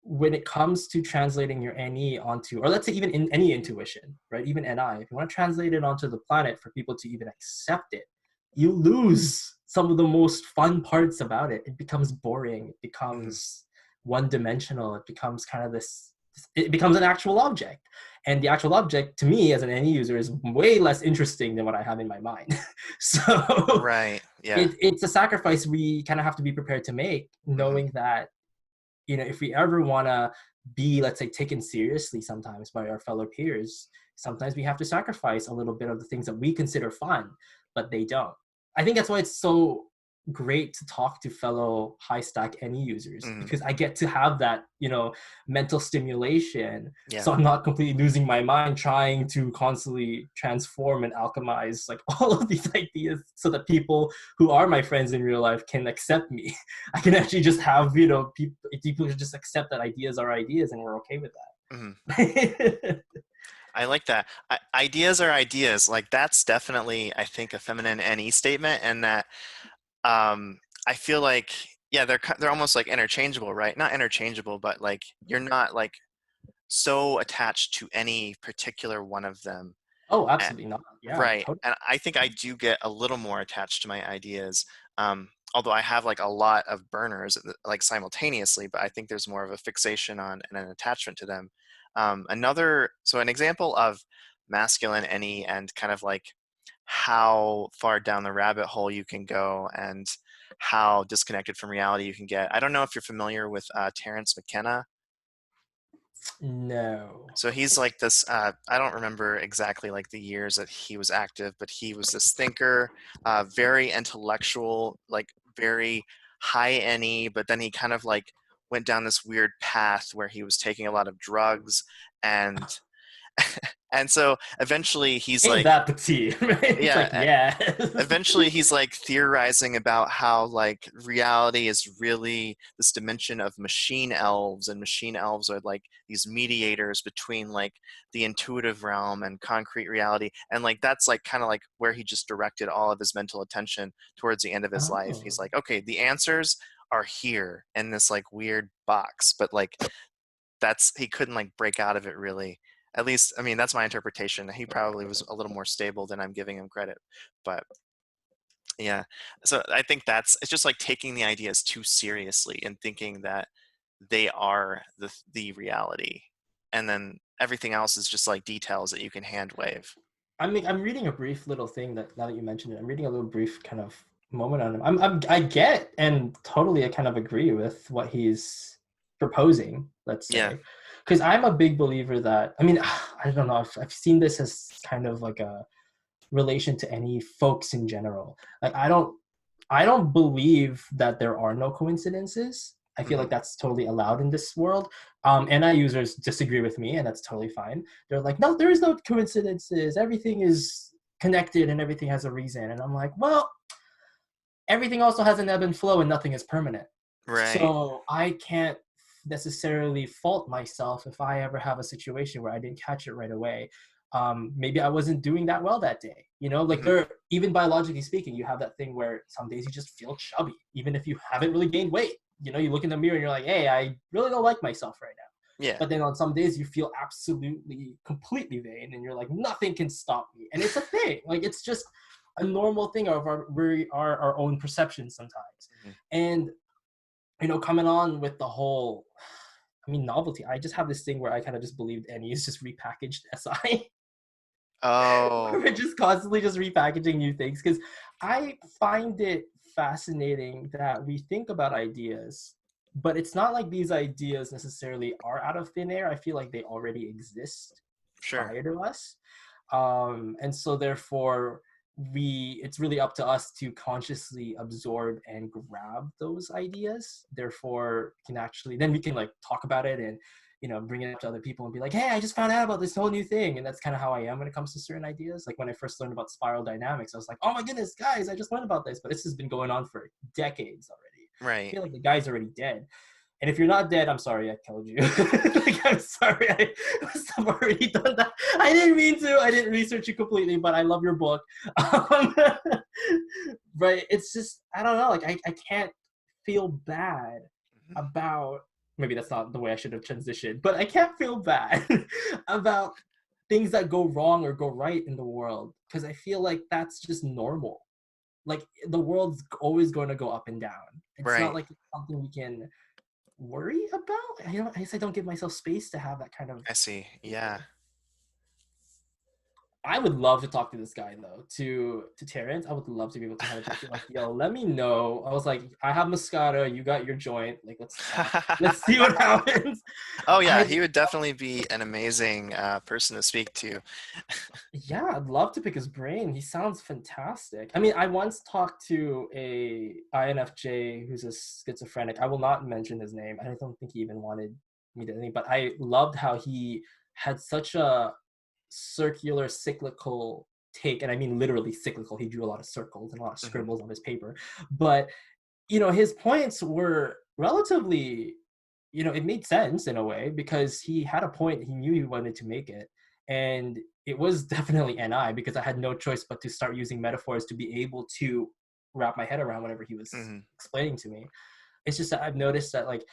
when it comes to translating your NE onto, or let's say even in any intuition, right? Even NI, if you want to translate it onto the planet for people to even accept it, you lose some of the most fun parts about it. It becomes boring. It Mhm. becomes one dimensional. It becomes kind of this, it becomes an actual object. And the actual object to me as an NE user is way less interesting than what I have in my mind. So Right. Yeah. it's a sacrifice we kind of have to be prepared to make, Hmm. knowing that, if we ever want to be, let's say, taken seriously sometimes by our fellow peers, sometimes we have to sacrifice a little bit of the things that we consider fun, but they don't. I think that's why it's so great to talk to fellow high stack NE users, Hmm. because I get to have that, mental stimulation. Yeah. So I'm not completely losing my mind trying to constantly transform and alchemize like all of these ideas so that people who are my friends in real life can accept me. I can actually just have, people just accept that ideas are ideas and we're okay with Hmm. that. I like that. Ideas are ideas. Like that's definitely, I think, a feminine NE statement, and that I feel like, yeah, they're almost like interchangeable, right? Not interchangeable, but like you're not like so attached to any particular one of them. Oh, A- absolutely not. Yeah, Right. totally. And I think I do get a little more attached to my ideas. Although I have like a lot of burners like simultaneously, but I think there's more of a fixation on and an attachment to them. So an example of masculine any and kind of like how far down the rabbit hole you can go and how disconnected from reality you can get. I don't know if you're familiar with Terrence McKenna. No. So he's like this, I don't remember exactly like the years that he was active, but he was this thinker, very intellectual, like very high NE, but then he kind of like went down this weird path where he was taking a lot of drugs and and so eventually he's Ain't like, that the tea, right? It's like, yeah, yeah. eventually he's like theorizing about how like reality is really this dimension of machine elves, and machine elves are like these mediators between like the intuitive realm and concrete reality, and like that's like kind of like where he just directed all of his mental attention towards the end of his life. He's Oh. like, okay, the answers are here in this like weird box, but like that's, he couldn't like break out of it really. At least, I mean, that's my interpretation. He probably was a little more stable than I'm giving him credit, but yeah. So I think it's just like taking the ideas too seriously and thinking that they are the reality. And then everything else is just like details that you can hand wave. I mean, I'm reading a brief little thing that now that you mentioned it, I'm reading a little brief kind of moment on him. I get and totally I kind of agree with what he's proposing, let's Yeah. say. Because I'm a big believer that, I mean, I don't know, I've seen this as kind of like a relation to any folks in general. Like I don't believe that there are no coincidences. I feel Hmm. like that's totally allowed in this world. NI users disagree with me, and that's totally fine. They're like, no, there is no coincidences. Everything is connected and everything has a reason. And I'm like, well, everything also has an ebb and flow and nothing is permanent. Right. So I can't necessarily fault myself if I ever have a situation where I didn't catch it right away. Maybe I wasn't doing that well that day. Like Hmm. there, even biologically speaking, you have that thing where some days you just feel chubby, even if you haven't really gained weight. You look in the mirror and you're like, hey, I really don't like myself right now. Yeah. But then on some days you feel absolutely completely vain and you're like, nothing can stop me. And it's a thing. Like it's just a normal thing of we are our own perception sometimes. Hmm. And coming on with the whole, I mean, novelty. I just have this thing where I kind of just believed Annie is just repackaged SI. Oh, We're just constantly just repackaging new things because I find it fascinating that we think about ideas, but it's not like these ideas necessarily are out of thin air. I feel like they already exist sure. prior to us. And so therefore it's really up to us to consciously absorb and grab those ideas. Therefore then we can like talk about it and bring it up to other people and be like, hey, I just found out about this whole new thing. And that's kind of how I am when it comes to certain ideas. Like when I first learned about spiral dynamics, I was like, oh my goodness, guys, I just learned about this, but this has been going on for decades already. I Right. feel like the guy's already dead. And if you're not dead, I'm sorry I killed you. Like, I'm sorry I must have already done that. I didn't mean to. I didn't research you completely, but I love your book. Um, but it's just, I don't know. Like, I can't feel bad Mhm. about, maybe that's not the way I should have transitioned, but I can't feel bad about things that go wrong or go right in the world, because I feel like that's just normal. Like, the world's always going to go up and down. It's not Right. like it's something we can worry about. I guess I don't give myself space to have that kind of I see. Yeah. feeling. I would love to talk to this guy though, to Terrence. I would love to be able to have a talk to, like, yo, let me know. I was like, I have Moscato, you got your joint. Like, let's talk. Let's see what happens. Oh yeah, I he would definitely be an amazing person to speak to. Yeah, I'd love to pick his brain. He sounds fantastic. I mean, I once talked to a INFJ who's a schizophrenic. I will not mention his name. I don't think he even wanted me to name, but I loved how he had such a circular, cyclical take, and I mean literally cyclical. He drew a lot of circles and a lot of Mhm. scribbles on his paper, but his points were relatively, it made sense in a way, because he had a point. He knew he wanted to make it. And it was definitely NI, because I had no choice but to start using metaphors to be able to wrap my head around whatever he was Mhm. explaining to me. It's just that I've noticed that, like,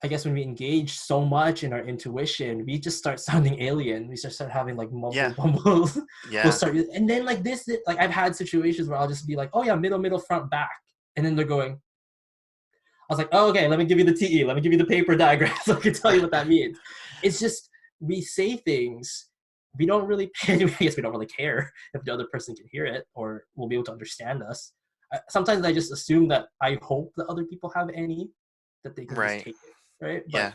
I guess when we engage so much in our intuition, we just start sounding alien. We just start having like mumble Yeah. bumbles. We'll Yeah. start, and then like this, like I've had situations where I'll just be like, oh yeah, middle, front, back. And then they're going, I was like, oh, okay, let me give you the TE. Let me give you the paper diagram so I can tell you what that means. It's just, we say things, we don't really pay, I guess we don't really care if the other person can hear it or will be able to understand us. Sometimes I just assume that I hope that other people have any, that they can just Right. take it, right? But Yeah.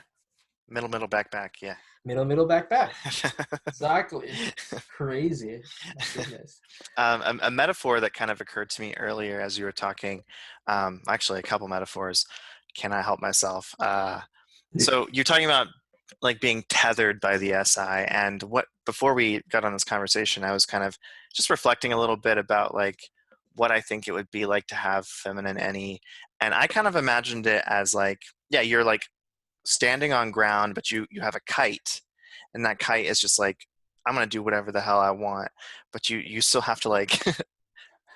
Middle, back, back. Yeah. middle, back, back. Exactly. It's crazy. My goodness. A metaphor that kind of occurred to me earlier as you were talking, actually a couple metaphors. Can I help myself? So you're talking about like being tethered by the SI, and what before we got on this conversation, I was kind of just reflecting a little bit about like what I think it would be like to have feminine any, and I kind of imagined it as like, yeah, you're like standing on ground, but you have a kite, and that kite is just like, I'm gonna do whatever the hell I want, but you still have to like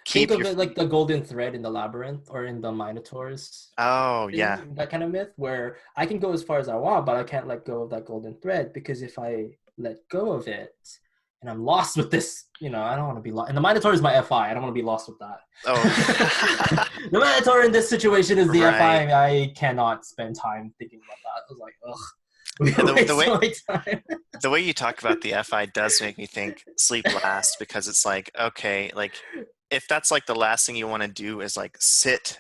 Think keep of your. it like the golden thread in the labyrinth or in the Minotaur's Oh yeah, thing, that kind of myth, where I can go as far as I want, but I can't let go of that golden thread, because if I let go of it and I'm lost with this, I don't want to be lost. And the Minotaur is my FI. I don't want to be lost with that. oh The Minotaur in this situation is the right. FI. I cannot spend time thinking about that. I was like, ugh, Yeah, we the waste way my time. the way you talk about the FI does make me think sleep last, because it's like, okay, like if that's like the last thing you want to do is like sit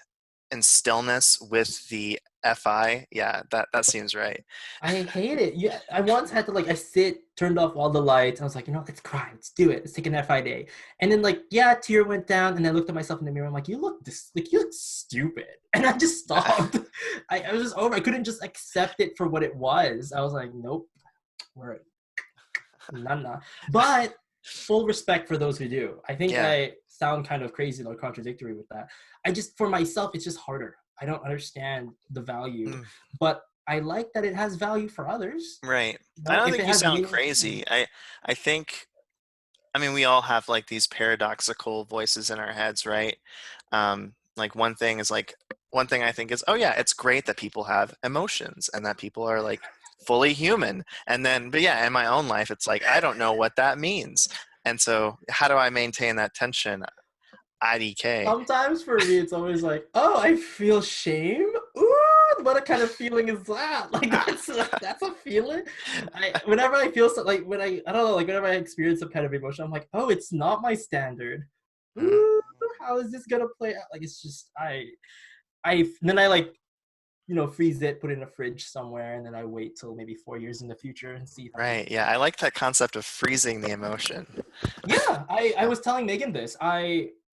in stillness with the FI, yeah, that seems right. I hate it. Yeah, I once had to, like, I turned off all the lights. I was like, let's cry, let's do it, let's take an FI day. And then, like, yeah, a tear went down, and I looked at myself in the mirror. I'm like, you look stupid, and I just stopped. I was just over. I couldn't just accept it for what it was. I was like, nope, we're nah. But full respect for those who do. I think Yeah. I sound kind of crazy or contradictory with that. I just, for myself, it's just harder. I don't understand the value, Mm. but I like that it has value for others. Right. I don't If think it you has sound meaning. crazy. I think, I mean, we all have like these paradoxical voices in our heads, right? Like one thing I think is, oh yeah, it's great that people have emotions and that people are like fully human. And then, but yeah, in my own life, it's like I don't know what that means. And so, how do I maintain that tension? IDK. Sometimes for me, it's always like, oh, I feel shame. Ooh, what kind of feeling is that? Like, that's a feeling. Whenever I feel so, like, I don't know, like whenever I experience some kind of emotion, I'm like, oh, it's not my standard. Mm, Ooh, how is this gonna play out? Like, it's just then I, like, freeze it, put it in a fridge somewhere, and then I wait till maybe 4 years in the future and see if I can. right. Yeah, I like that concept of freezing the emotion. Yeah, I was telling Megan this.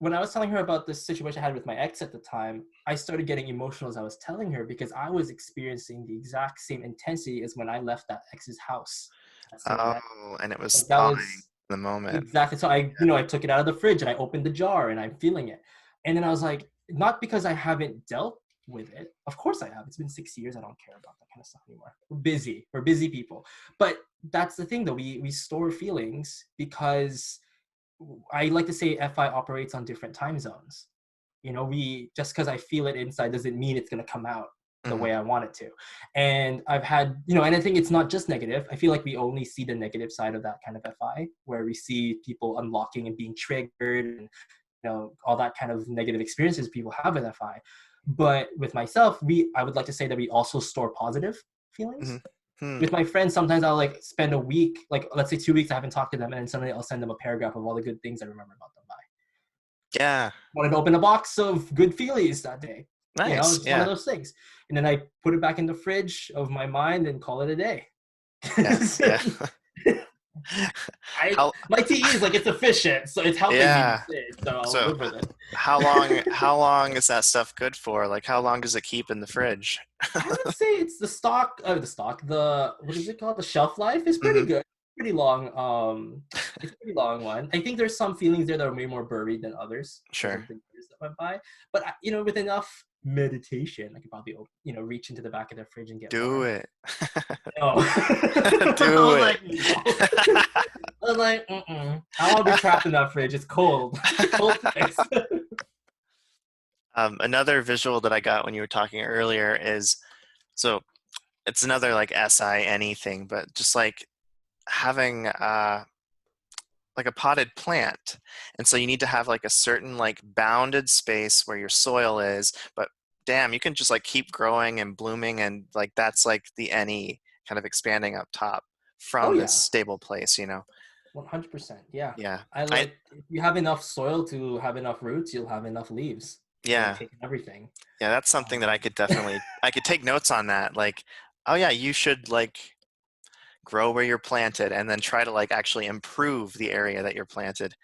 When I was telling her about this situation I had with my ex at the time, I started getting emotional as I was telling her, because I was experiencing the exact same intensity as when I left that ex's house that same night. Oh, and it was Like, that thawing was in the moment. exactly, so I took it out of the fridge and I opened the jar and I'm feeling it. And then I was like, not because I haven't dealt with it. Of course I have. It's been 6 years. I don't care about that kind of stuff anymore. We're busy. We're busy people. But that's the thing though. We store feelings because I like to say FI operates on different time zones. We just because I feel it inside doesn't mean it's going to come out the Hmm. way I want it to. And I've had, and I think it's not just negative. I feel like we only see the negative side of that kind of FI, where we see people unlocking and being triggered and, all that kind of negative experiences people have with FI. But with myself, I would like to say that we also store positive Hmm. feelings. Hmm. With my friends, sometimes I'll like spend a week, like let's say 2 weeks, I haven't talked to them, and then suddenly I'll send them a paragraph of all the good things I remember about them. Yeah. Wanted to open a box of good feelies that day. Nice. Just one of Yeah. those things. And then I put it back in the fridge of my mind and call it a day. Yeah. Yeah. How, My TE is like it's efficient, so it's helping me yeah. these days. So I'll So live with it. how long is that stuff good for? Like how long does it keep in the fridge? I would say it's the what is it called? The shelf life is pretty Hmm. good. Pretty long. It's a pretty long one. I think there's some feelings there that are way more buried than others because Sure. of the years that went by. But with enough meditation, I could probably reach into the back of the fridge and get Do more. it. No. I Do was it. like, no. I was like, mm-mm. I want to be trapped in that fridge. It's cold. Cold place. Another visual that I got when you were talking earlier is so it's another like SI thing, but just like having like a potted plant. And so you need to have like a certain like bounded space where your soil is, but damn, you can just like keep growing and blooming and like that's like the any kind of expanding up top Oh from this yeah, stable place. 100%. Yeah. Yeah. I I like if you have enough soil to have enough roots, you'll have enough leaves. It'll yeah. take everything. Yeah, that's something that I could take notes on that. Like, oh yeah, you should like grow where you're planted and then try to like actually improve the area that you're planted.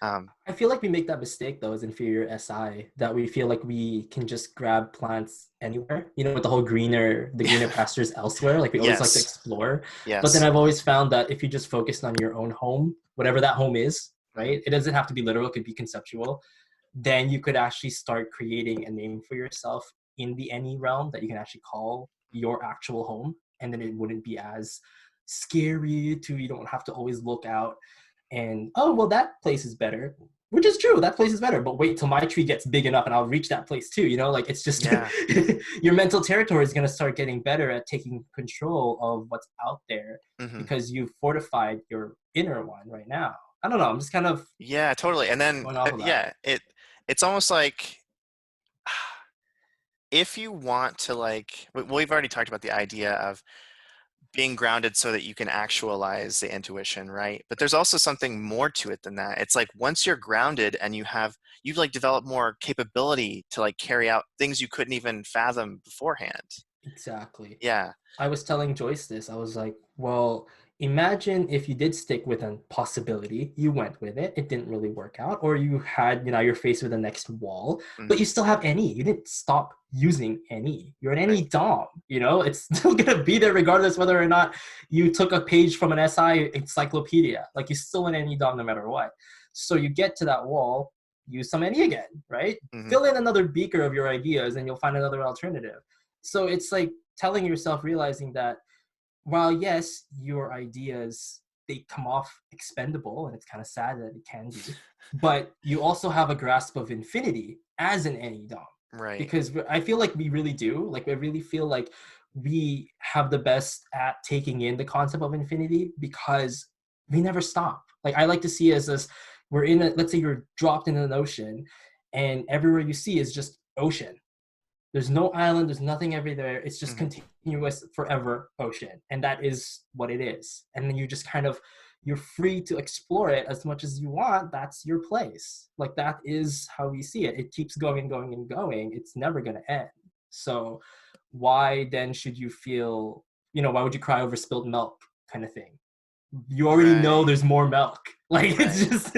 I feel like we make that mistake though as inferior SI that we feel like we can just grab plants anywhere. With the greener pastures elsewhere. Like we always like to Yes. explore. But then Yes. I've always found that if you just focused on your own home, whatever that home is, Mhm. right? It doesn't have to be literal, it could be conceptual. Then you could actually start creating a name for yourself in the any realm that you can actually call your actual home. And then it wouldn't be as scary to you don't have to always look out and oh well that place is better, which is true, that place is better, but wait till my tree gets big enough and I'll reach that place too. Like it's just Yeah. your mental territory is going to start getting better at taking control of what's out there Hmm. because you've fortified your inner one right now. I don't know, I'm just kind of Yeah, totally. And then going off of that. yeah, it's almost like if you want to like we've already talked about the idea of being grounded so that you can actualize the intuition, right? But there's also something more to it than that. It's like once you're grounded and you've like developed more capability to like carry out things you couldn't even fathom beforehand. Exactly. Yeah. I was telling Joyce this. I was like, well, imagine if you did stick with a possibility, you went with it, it didn't really work out, or you had, you're faced with the next wall, but Hmm. you still have any. You didn't stop using any. You're an Right. any Dom, it's still gonna be there regardless whether or not you took a page from an SI encyclopedia. Like you're still an any Dom no matter what. So you get to that wall, use some any again, right? Hmm. Fill in another beaker of your ideas and you'll find another alternative. So it's like telling yourself, realizing that while yes, your ideas they come off expendable, and it's kind of sad that it can be, but you also have a grasp of infinity as an any dom, Right. because I feel like we really do. Like I really feel like we have the best at taking in the concept of infinity because we never stop. Like I like to see it as this: we're in a, let's say you're dropped in an ocean, and everywhere you see is just ocean. There's no island, there's nothing everywhere. It's just Hmm. continuous forever ocean. And that is what it is. And then you just kind of you're free to explore it as much as you want. That's your place. Like that is how we see it. It keeps going, going, and going. It's never gonna end. So why then should you feel, why would you cry over spilled milk kind of thing? You already know Right. there's more milk. Like it's Right. just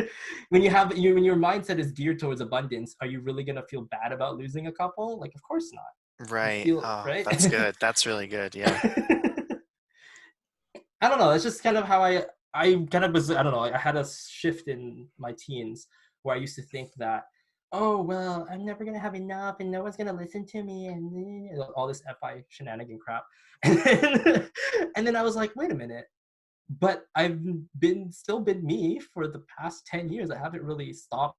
when your mindset is geared towards abundance, are you really gonna feel bad about losing a couple? Like, of course not. You Right. feel Oh, right. that's good. That's really good. Yeah. I don't know. It's just kind of how I kind of was. I don't know. I had a shift in my teens where I used to think that oh well, I'm never gonna have enough, and no one's gonna listen to me, and all this fi shenanigan crap. And then, and then I was like, wait a minute, but I've been still been me for the past 10 years. I haven't really stopped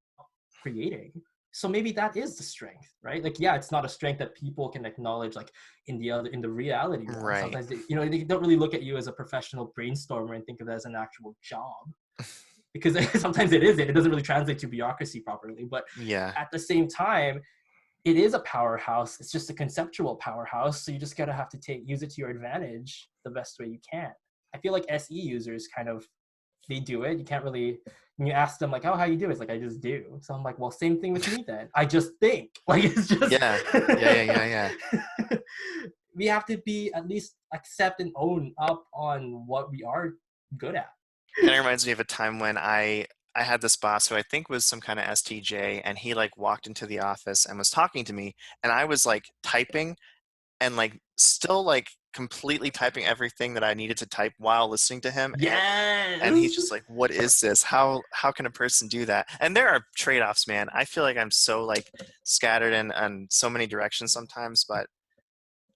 creating. So maybe that is the strength, right? Like, yeah, it's not a strength that people can acknowledge, like in the reality world. Right. Sometimes they don't really look at you as a professional brainstormer and think of it as an actual job, because sometimes it isn't. It doesn't really translate to bureaucracy properly. But Yeah. at the same time, it is a powerhouse. It's just a conceptual powerhouse. So you just gotta have to use it to your advantage the best way you can. I feel like SE users kind of, they do it. You can't really, when you ask them like, oh, how you do it? It's like, I just do. So I'm like, well, same thing with me then. I just think. Like, it's just Yeah. Yeah. Yeah. Yeah. Yeah. we have to be at least accept and own up on what we are good at. Kind of reminds me of a time when I had this boss who I think was some kind of STJ, and he like walked into the office and was talking to me, and I was like typing and like still like completely typing everything that I needed to type while listening to him, and he's Yes. just like, what is this? How can a person do that? And there are trade-offs, man. I feel like I'm so like scattered in so many directions sometimes, but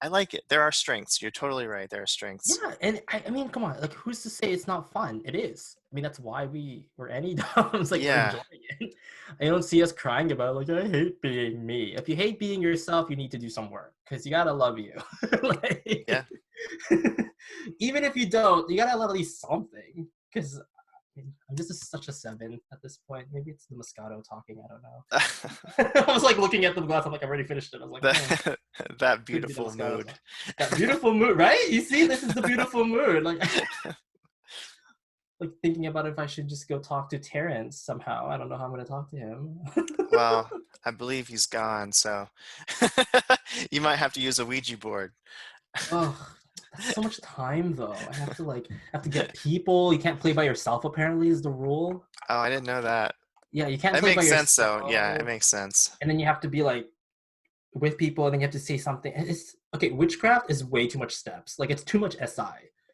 I like it. There are strengths. You're totally right. There are strengths. Yeah, and I mean, come on, like, who's to say it's not fun? It is. I mean, that's why we're any doms, like, we're Yeah. enjoying it. I don't see us crying about like, I hate being me. If you hate being yourself, you need to do some work, because you gotta love you. Yeah. Like, even if you don't, you gotta love at least something. Because I'm just such a 7 at this point. Maybe it's the Moscato talking. I don't know. I was like looking at the glass. I'm like, I've already finished it. I was like, oh, that that could be the beautiful Moscato mood. talk. That beautiful mood, right? You see, this is the beautiful mood. Like, like thinking about if I should just go talk to Terrence somehow. I don't know how I'm gonna talk to him. Well, I believe he's gone, so you might have to use a Ouija board. Oh, that's so much time though. I have to get people. You can't play by yourself. Apparently, is the rule. Oh, I didn't know that. Yeah, you can't That play by makes sense, though. Yeah, it yourself. makes sense. And then you have to be like with people, and then you have to say something. And it's okay. Witchcraft is way too much steps. Like, it's too much SI.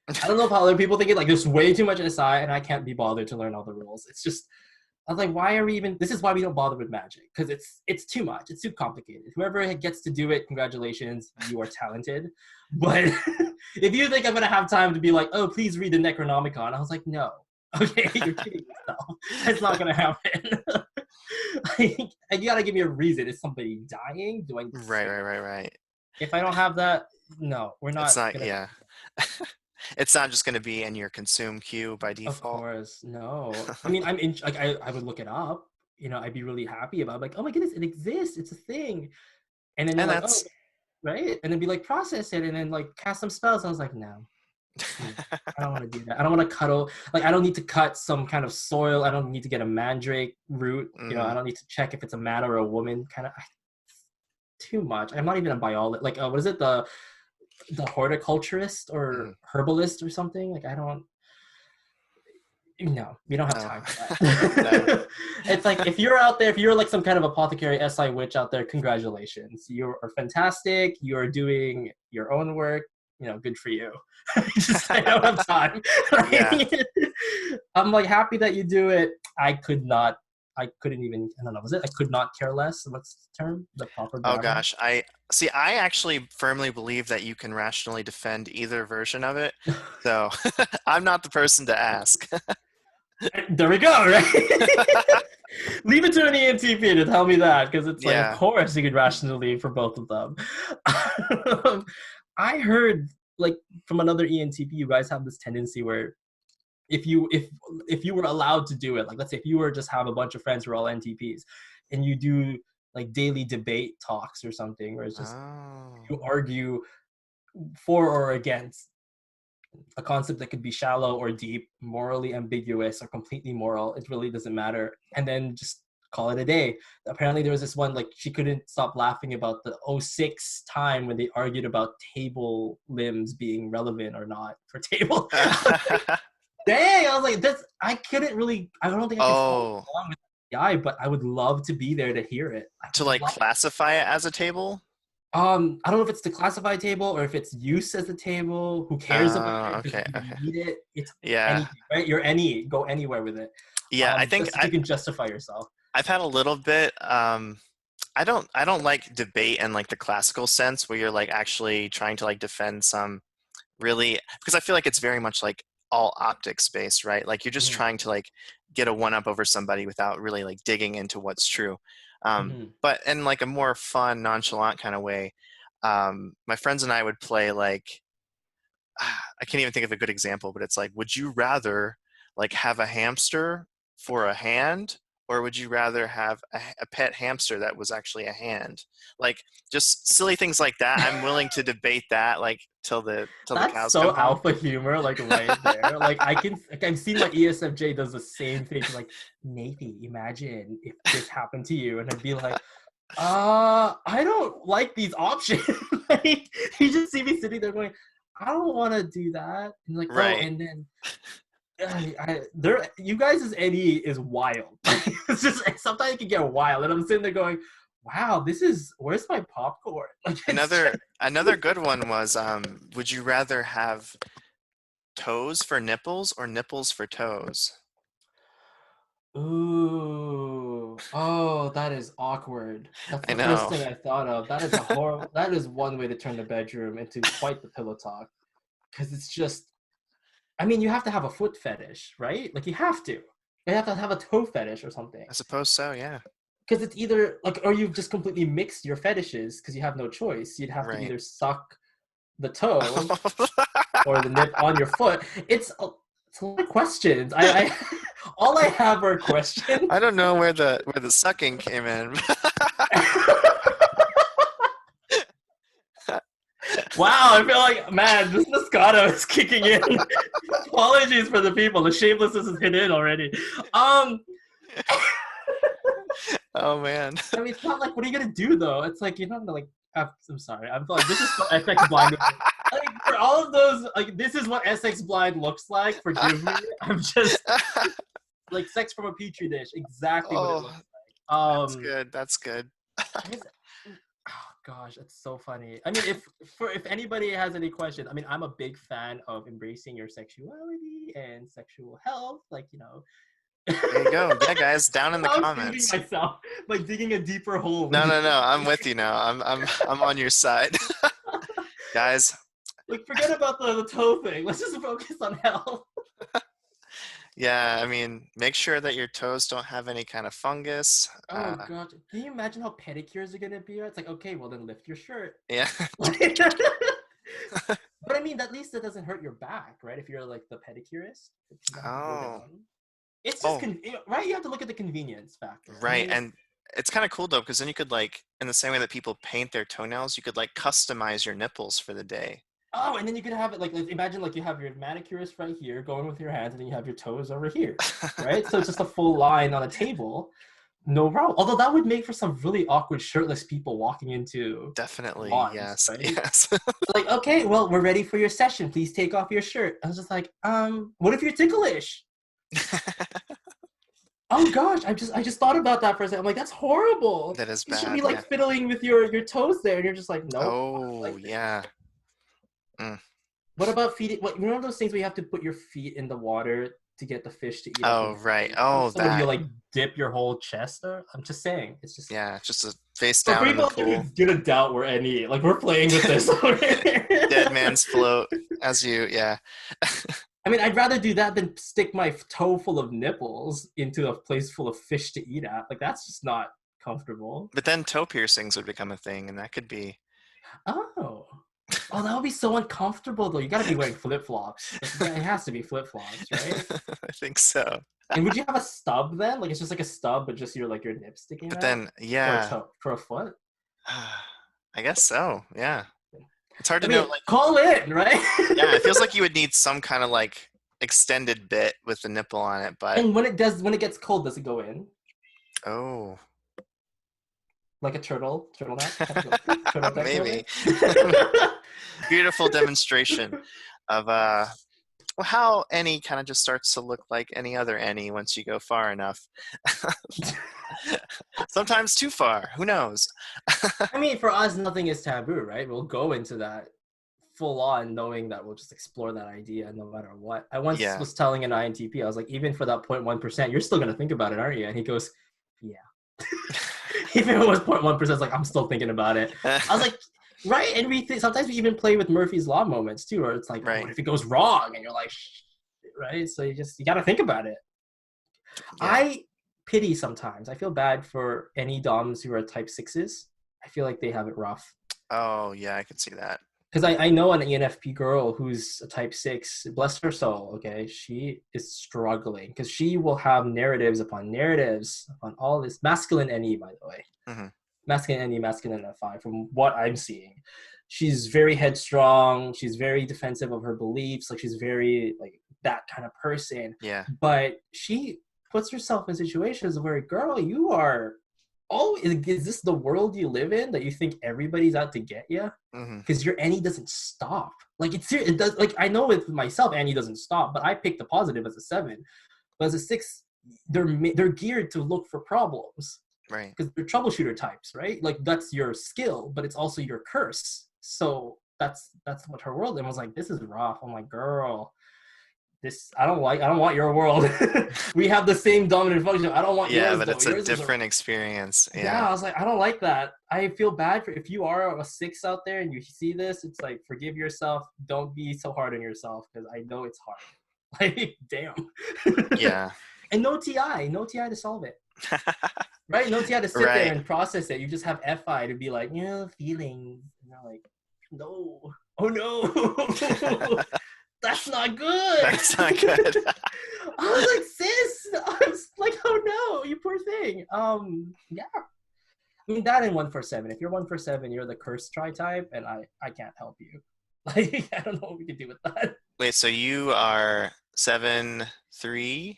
I don't know if other people think it, like, there's way too much SI, and I can't be bothered to learn all the rules. It's just, I was like, why are we even? This is why we don't bother with magic, because it's too much. It's too complicated. Whoever gets to do it, congratulations, you are talented. But if you think I'm gonna have time to be like, oh, please read the Necronomicon, I was like, no. Okay, you're kidding yourself. It's not gonna happen. Like, and you gotta give me a reason. Is somebody dying? Do I need to Right, say right, it? right, right. If I don't have that, no, we're It's not not, gonna. yeah. It's not just going to be in your consume queue by Of default. course, no. I mean, I'm in. Like, I would look it up. I'd be really happy about it. Like, oh my goodness, it exists. It's a thing. And then you're And like, oh, that's right. And then be like, process it, and then like cast some spells. And I was like, no, I don't want to do that. I don't want to cuddle. Like, I don't need to cut some kind of soil. I don't need to get a mandrake root. I mhm. don't need to check if it's a man or a woman. Kind of too much. I'm not even a biologist. Like, what is it? The horticulturist or Mhm. herbalist or something. Like, I don't. No, we don't have No. time for No. that. It's like, if you're out there, if you're like some kind of apothecary SI witch out there, congratulations. You are fantastic. You're doing your own work. Good for you. I don't have time. Yeah. I'm like happy that you do it. I couldn't even, I don't know, was it? I could not care less. What's the term? The proper Oh grammar? gosh. I actually firmly believe that you can rationally defend either version of it. So I'm not the person to ask. There we go, right? Leave it to an ENTP to tell me that, because it's like, of Yeah. course you could rationally for both of them. I heard, like, from another ENTP, you guys have this tendency where if you were allowed to do it, like, let's say if you were just have a bunch of friends who are all NTPs, and you do like daily debate talks or something, where it's just Oh. you argue for or against a concept that could be shallow or deep, morally ambiguous or completely moral. It really doesn't matter. And then just call it a day. Apparently there was this one, like, she couldn't stop laughing about the '06 time when they argued about table limbs being relevant or not for table. Dang, I was like, this, I don't think I could follow Oh, along with the guy, but I would love to be there to hear it. I to would like love. classify it as a table? I don't know if it's the classified table or if it's use as a table. Who cares about it? Does it Okay, even okay. need it? It's Yeah. anything, right? Go anywhere with it. Yeah, I think Just if you can justify yourself. I've had a little bit. I don't like debate in like the classical sense where you're like actually trying to like defend some really, because I feel like it's very much like all optics based, right? Like you're just Mm-hmm. trying to like get a one up over somebody without really like digging into what's true. Mm-hmm. But in like a more fun, nonchalant kind of way, my friends and I would play like I can't even think of a good example, but it's like, would you rather like have a hamster for a hand, or would you rather have a pet hamster that was actually a hand? Like just silly things like that. I'm willing to debate that like till the That's cows come so home. alpha humor, like right there. Like I've seen my ESFJ does the same thing. She's like, Nathy, imagine if this happened to you, and I'd be like, I don't like these options. Like, you just see me sitting there going, I don't want to do that. And like, oh, Right. and then you guys' NE is wild. It's just sometimes it can get wild, and I'm sitting there going, wow, where's my popcorn? Like it's just Another good one was would you rather have toes for nipples or nipples for toes? ooh, oh, that is awkward. That's I the first know. thing I thought of. That is a horrible. That is one way to turn the bedroom into quite the pillow talk, because it's just. I mean, you have to have a foot fetish, right? Like you have to. You have to have a toe fetish or something. I suppose so, yeah. Because it's either like, or you've just completely mixed your fetishes because you have no choice. You'd have to Right. either suck the toe or the nip on your foot. It's a lot of questions. I all I have are questions. I don't know where the sucking came in. Wow, I feel like, man, this Moscato is kicking in. Apologies for the people. The shamelessness is hit in already. Um, Oh man. I mean, it's not like, what are you gonna do though? It's like, you know, like, I'm sorry. I'm like, this is so SX blind. Like, for all of those, like, this is what SX blind looks like. Forgive me. I'm just like sex from a petri dish. Exactly what it Oh, looks like. that's good. That's good. Oh gosh, that's so funny. I mean, if anybody has any questions, I mean, I'm a big fan of embracing your sexuality and sexual health. Like, you know, There you go. Yeah, guys, down in the I'm feeding comments. myself by digging a deeper hole No, into no, no. I'm with you now. I'm on your side. Guys, like forget about the toe thing. Let's just focus on health. yeah, I mean, make sure that your toes don't have any kind of fungus. Oh god, can you imagine how pedicures are gonna be? It's like, okay, well then lift your shirt. Yeah. But I mean, at least that doesn't hurt your back, right? If you're like the pedicurist, if you don't have to go Oh. down. It's just Oh, right. You have to look at the convenience factor. I right. mean, And it's kind of cool though, because then you could like, in the same way that people paint their toenails, you could like customize your nipples for the day. oh, and then you could have it like imagine like you have your manicurist right here going with your hands, and then you have your toes over here, right? So it's just a full line on a table, no problem. Although that would make for some really awkward shirtless people walking into Definitely, salons, yes, right? yes. Like, okay, well, we're ready for your session. Please take off your shirt. I was just like, what if you're ticklish? Oh gosh, I just thought about that for a second. I'm like, that's horrible. That is You should be bad, yeah. like fiddling with your toes there, and you're just like, nope, I don't Oh, like this. yeah. Mm. What about feeding? What you know those things where you have to put your feet in the water to get the fish to eat up Oh, your right. feet? Oh, So when you that. like dip your whole chest there, I'm just saying, it's just Yeah, just a face for down in the people pool. gonna doubt we're any like we're playing with this. Dead man's float yeah. I mean, I'd rather do that than stick my toe full of nipples into a place full of fish to eat at. Like that's just not comfortable. But then toe piercings would become a thing, and that could be. Oh. Oh, that would be so uncomfortable though. You gotta be wearing flip flops. Like, it has to be flip flops, right? I think so. And would you have a stub then? Like it's just like a stub, but just your nip sticking But out then, for a yeah, toe for a foot. I guess so. Yeah, it's hard I to know. mean, Like, call in, right? yeah, it feels like you would need some kind of like extended bit with the nipple on it. But And when it gets cold, does it go in oh, like a turtleneck? Kind of go, turtleneck maybe moment. beautiful demonstration of well, how any kind of just starts to look like any other any once you go far enough. Sometimes too far. Who knows? I mean, for us, nothing is taboo, right? We'll go into that full on knowing that we'll just explore that idea no matter what. I once Yeah. was telling an INTP, I was like, even for that 0.1%, you're still going to think about it, aren't you? And he goes, yeah. Even if it was 0.1%, like, I'm still thinking about it. I was like, right? And sometimes we even play with Murphy's Law moments too, where it's like, oh, Right. what if it goes wrong? And you're like, right? So you got to think about it. Yeah. I pity sometimes. I feel bad for any DOMs who are type sixes. I feel like they have it rough. Oh, yeah, I can see that. Because I know an ENFP girl who's a type six, bless her soul, okay? She is struggling because she will have narratives upon all this. Masculine NE, by the way. Hmm. Masculine NE, masculine FI, from what I'm seeing. She's very headstrong. She's very defensive of her beliefs. Like, she's very, like, that kind of person. Yeah. But she puts herself in situations where, girl, you are, oh, is this the world you live in, that you think everybody's out to get you? Hmm. Because your Annie doesn't stop. Like, it does. Like, I know with myself, Annie doesn't stop, but I picked the positive as a 7. But as a 6, they're geared to look for problems Right. because they're troubleshooter types, right? Like, that's your skill, but it's also your curse. So that's what her world. And was like, this is rough. I'm like, girl, this I don't want your world. We have the same dominant function. I don't want Yeah, yours but though. it's a Yours is different experience. yeah, Yeah. I was like, I don't like that. I feel bad for if you are a 6 out there and you see this, it's like, forgive yourself. Don't be so hard on yourself because I know it's hard. Like, damn. Yeah. And no TI to solve it. Right? No TI to sit there Right. and process it. You just have FI to be like, feelings. And you're like, no. Oh no. That's not good. That's not good. I was like, sis. I was like, oh no, you poor thing. Yeah. I mean, that and 147. If you're 147, you're the curse try type, and I can't help you. Like, I don't know what we can do with that. Wait, so you are 7'3",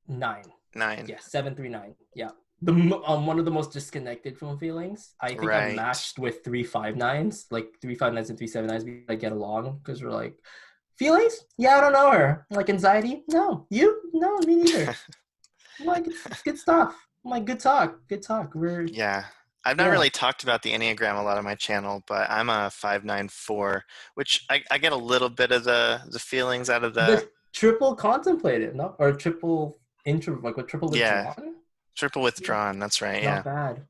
9. 9. Yeah, 739. Yeah. One of the most disconnected from feelings. I think I'm Right. matched with 359s, like 359s and 379s. We like get along because we're like, feelings? Yeah, I don't know her. Like, anxiety? No. You? No, me neither. I'm like, it's good stuff. I'm like, good talk. Good talk. Yeah. I've not Yeah. really talked about the Enneagram a lot on my channel, but I'm a 594, which I get a little bit of the feelings out of the, The triple contemplated, no? Or triple intro, like with triple yeah, withdrawn? triple Yeah. withdrawn. That's right. Not Yeah. bad.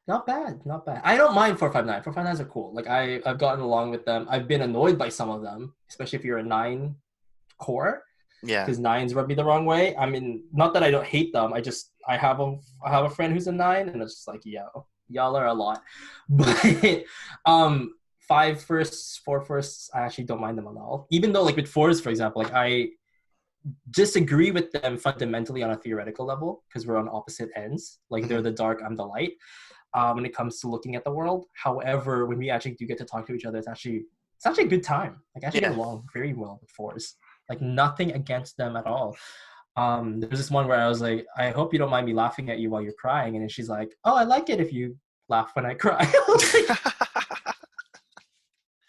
Not bad. Not bad. I don't mind 459. 459s are cool. Like, I've gotten along with them. I've been annoyed by some of them, especially if you're a 9 core, Yeah. because 9s rub me the wrong way. I mean, not that I don't hate them. I have a friend who's a 9, and it's just like, yo, y'all are a lot. But 5 firsts, 4 firsts, I actually don't mind them at all. Even though, like, with 4s, for example, like, I disagree with them fundamentally on a theoretical level because we're on opposite ends. Like, they're Hmm. the dark, I'm the light. When it comes to looking at the world. However, when we actually do get to talk to each other, it's actually a good time. Like, I actually get Yeah. along very well with 4s. Like, nothing against them at all. There's this one where I was like, I hope you don't mind me laughing at you while you're crying, and then she's like, oh, I like it if you laugh when I cry.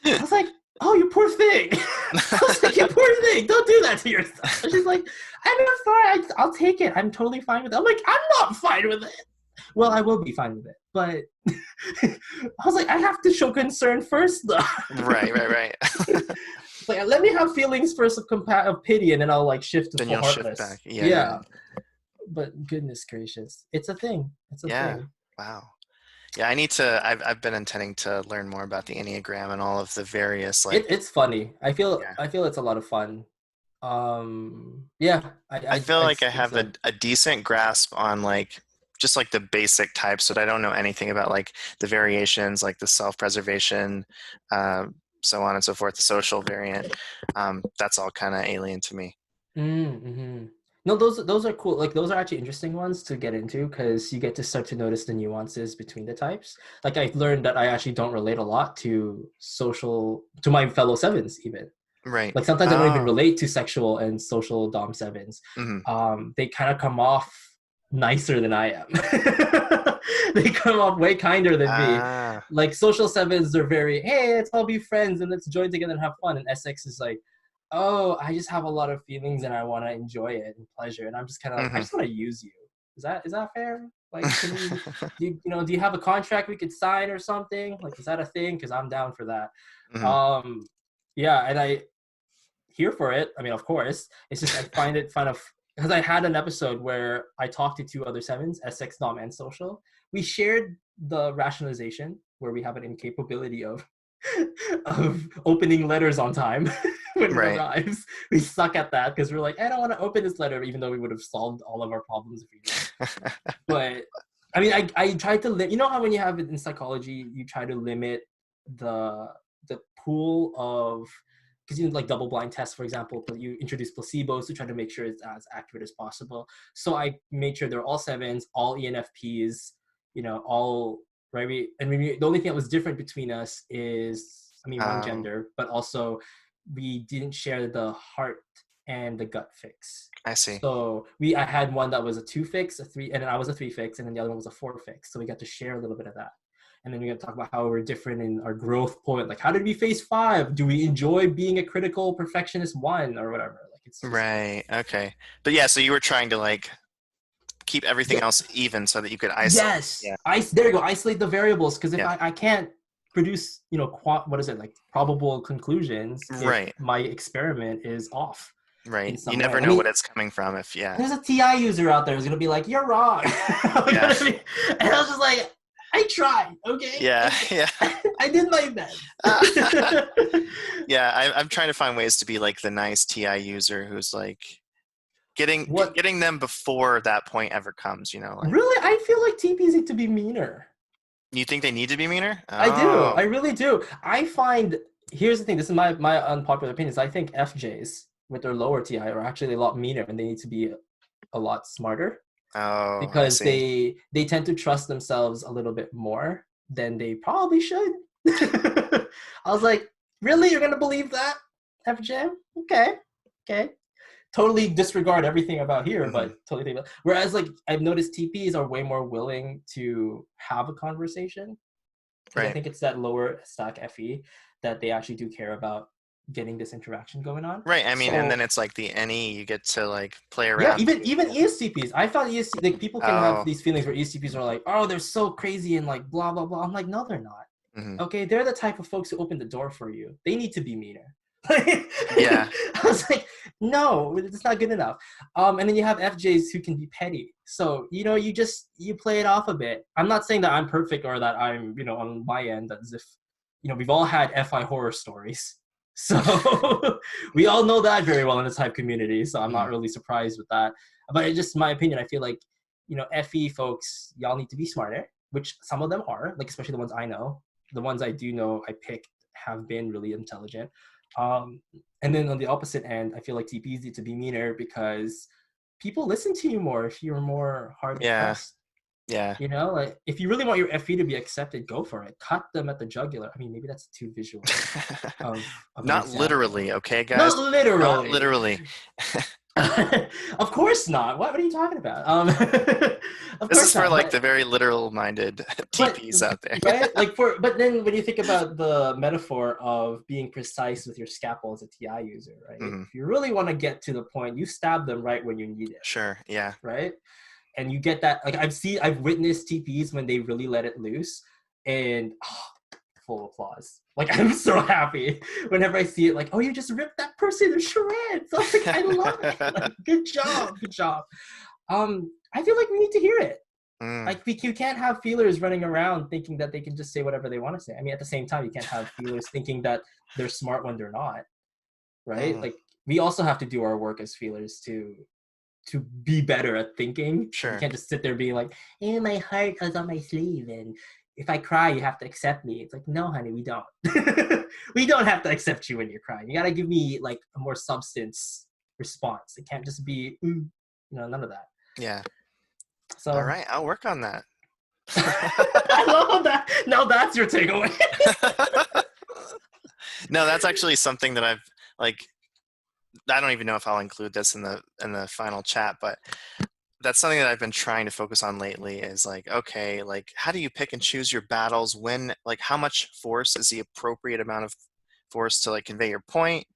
I was like, oh, you poor thing. I was like, you poor thing. Don't do that to yourself. And she's like, I'm not fine. I'll take it. I'm totally fine with it. I'm like, I'm not fine with it. Well, I will be fine with it. But I was like, I have to show concern first, though. Right, right, right. It's like, let me have feelings first of pity, and then I'll, like, shift to Then full you'll shift back. heartless. Yeah, yeah. Yeah. But goodness gracious. It's a thing. It's a Yeah. thing. Wow. Yeah, I need to. I've been intending to learn more about the Enneagram and all of the various like. It's funny. I feel Yeah. I feel it's a lot of fun. Yeah, I feel like I it's have a decent grasp on like just like the basic types, but I don't know anything about like the variations, like the self-preservation, uh, so on and so forth, the social variant. That's all kind of alien to me. mm-hmm. No, those are cool. Like, those are actually interesting ones to get into because you get to start to notice the nuances between the types. Like, I've learned that I actually don't relate a lot to my fellow 7s even. Right. Like, sometimes I don't even Oh. relate to sexual and social dom 7s. Hmm. They kind of come off nicer than I am. They come off way kinder than me. Ah. Like, social 7s are very, hey, let's all be friends and let's join together and have fun. And SX is like, oh, I just have a lot of feelings and I want to enjoy it and pleasure. And I'm just kind of like, I Hmm. just want to use you. Is that fair? Like, can we, do you have a contract we could sign or something? Like, is that a thing? Because I'm down for that. Hmm. Yeah, and I here for it. I mean, of course, it's just I find it kind of because I had an episode where I talked to two other sevens, SX, Dom, and Social. We shared the rationalization where we have an incapability of of opening letters on time when it Right. arrives. We suck at that because we're like, I don't want to open this letter, even though we would have solved all of our problems if we did. But I mean, I tried to you know how when you have it in psychology, you try to limit the pool of, because you like double blind tests, for example, but you introduce placebos to try to make sure it's as accurate as possible. So I made sure they're all sevens, all ENFPs, you know, all right. The only thing that was different between us is, I mean, one Um, gender, but also we didn't share the heart and the gut fix. I see. So I had one that was a 2 fix, a 3, and then I was a 3 fix, and then the other one was a 4 fix. So we got to share a little bit of that. And then we got to talk about how we're different in our growth point. Like, how did we face 5? Do we enjoy being a critical perfectionist 1 or whatever? Like, it's just, Right. Okay. But yeah, so you were trying to like keep everything yeah, else even so that you could isolate. yes. Yeah. There you go. Isolate the variables. Because if Yeah. I can't produce, you know, what is it, like probable conclusions if Right. my experiment is off in Right. You some way. never I know what mean, it's coming from if, yeah. there's a TI user out there who's gonna be like, "You're wrong." You know Yeah. what I mean? And I was just like, "I tried, okay? Yeah. Yeah. I did my best." Yeah. I'm trying to find ways to be like the nice TI user who's like What getting them before that point ever comes, you know, like really? I feel like TPs need to be meaner. you think they need to be meaner? I do. Oh, I really do. I find, here's the thing. This is my unpopular opinion. Is I think FJs with their lower TI are actually a lot meaner, and they need to be a lot smarter, oh, I because see. they tend to trust themselves a little bit more than they probably should. I was like, really? You're gonna believe that, FJ? Okay, okay. Totally disregard everything about here, Hmm. but totally think about. Whereas, like, I've noticed TPs are way more willing to have a conversation, because I Right. think it's that lower stack FE that they actually do care about getting this interaction going on. Right. I mean, and then So it's like the NE, you get to like play yeah, around even too. even Yeah. ESTPs. I thought EST, like, people can have Oh, these feelings where ESTPs are like, oh, they're so crazy and like blah blah blah. I'm like, no, they're not. hmm. Okay, they're the type of folks who open the door for you. They need to be meaner. I Yeah. was like, no, it's not good enough. And then you have FJs who can be petty. So, you know, you play it off a bit. I'm not saying that I'm perfect or that I'm, you know, on my end, as if, you know, we've all had FI horror stories. So we all know that very well in the type community. So I'm Hmm. not really surprised with that. But it's just my opinion. I feel like, you know, FE folks, y'all need to be smarter, which some of them are, like, especially the ones I know. The ones I do know I picked have been really intelligent. Um, and then on the opposite end, I feel like TPs need to be meaner, because people listen to you more if you're more hard Yeah. pressed. Yeah. You know, like, if you really want your FE to be accepted, go for it. Cut them at the jugular. I mean, maybe that's too visual of an Not example. literally, okay, Not guys? Not literally. literally. Of course not. What are you talking about? Of This is course for not. like the very literal-minded But TPs out there. right, like, but then when you think about the metaphor of being precise with your scalpel as a TI user, right? Hmm. If you really want to get to the point, you stab them right when you need it, Sure. Yeah. right? And you get that. Like, I've witnessed TPs when they really let it loose, and full applause. Like, I'm so happy whenever I see it. Like, oh, you just ripped that person to shreds. I was like, I love it. Like, good job, good job. I feel like we need to hear it. Mm, Like, you can't have feelers running around thinking that they can just say whatever they want to say. I mean, at the same time, you can't have feelers thinking that they're smart when they're not, right? mm, Like, we also have to do our work as feelers to be better at thinking. Like, you sure. can't just sit there being like, "Eh, my heart is on my sleeve, and if I cry, you have to accept me." It's like, no, honey, we don't. We don't have to accept you when you're crying. You gotta give me like a more substance response. It can't just be, you know, none of that. Yeah. All So right. I'll work on that. I love that. Now that's your takeaway. No, that's actually something that I've like I don't even know if I'll include this in the final chat, but that's something that I've been trying to focus on lately is like, okay, like how do you pick and choose your battles when like how much force is the appropriate amount of force to like convey your point? I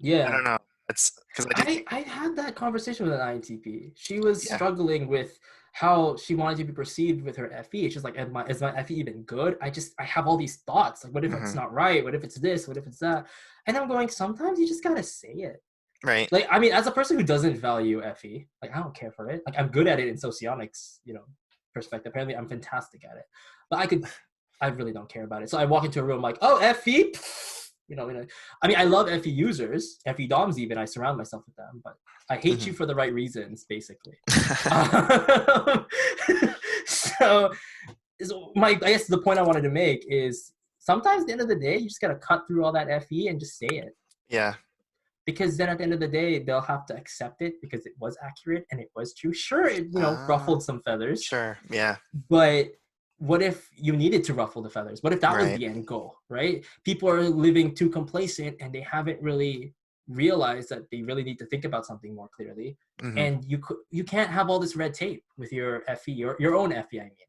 Yeah. don't know. It's because I do think I had that conversation with an INTP. She was yeah. struggling with how she wanted to be perceived with her FE. She's like, is my FE even good? I have all these thoughts. Like, what if it's Hmm. not right? What if it's this? What if it's that? And I'm going, sometimes you just gotta say it. Right. Like, I mean, as a person who doesn't value FE, like I don't care for it. Like I'm good at it in socionics, perspective. Apparently I'm fantastic at it. But I really don't care about it. So I walk into a room like, oh, FE? I mean, I love FE users, FE DOMs even. I surround myself with them, but I hate you Mhm. for the right reasons, basically. Um, so I guess the point I wanted to make is sometimes at the end of the day, you just gotta cut through all that FE and just say it. Yeah. Because then at the end of the day, they'll have to accept it because it was accurate and it was true. Sure, it Ah, ruffled some feathers, sure. Yeah. but what if you needed to ruffle the feathers? What if that was Right. the end goal, right? People are living too complacent and they haven't really realized that they really need to think about something more clearly. Hmm. And you can't have all this red tape with your FE, your own FE, I mean.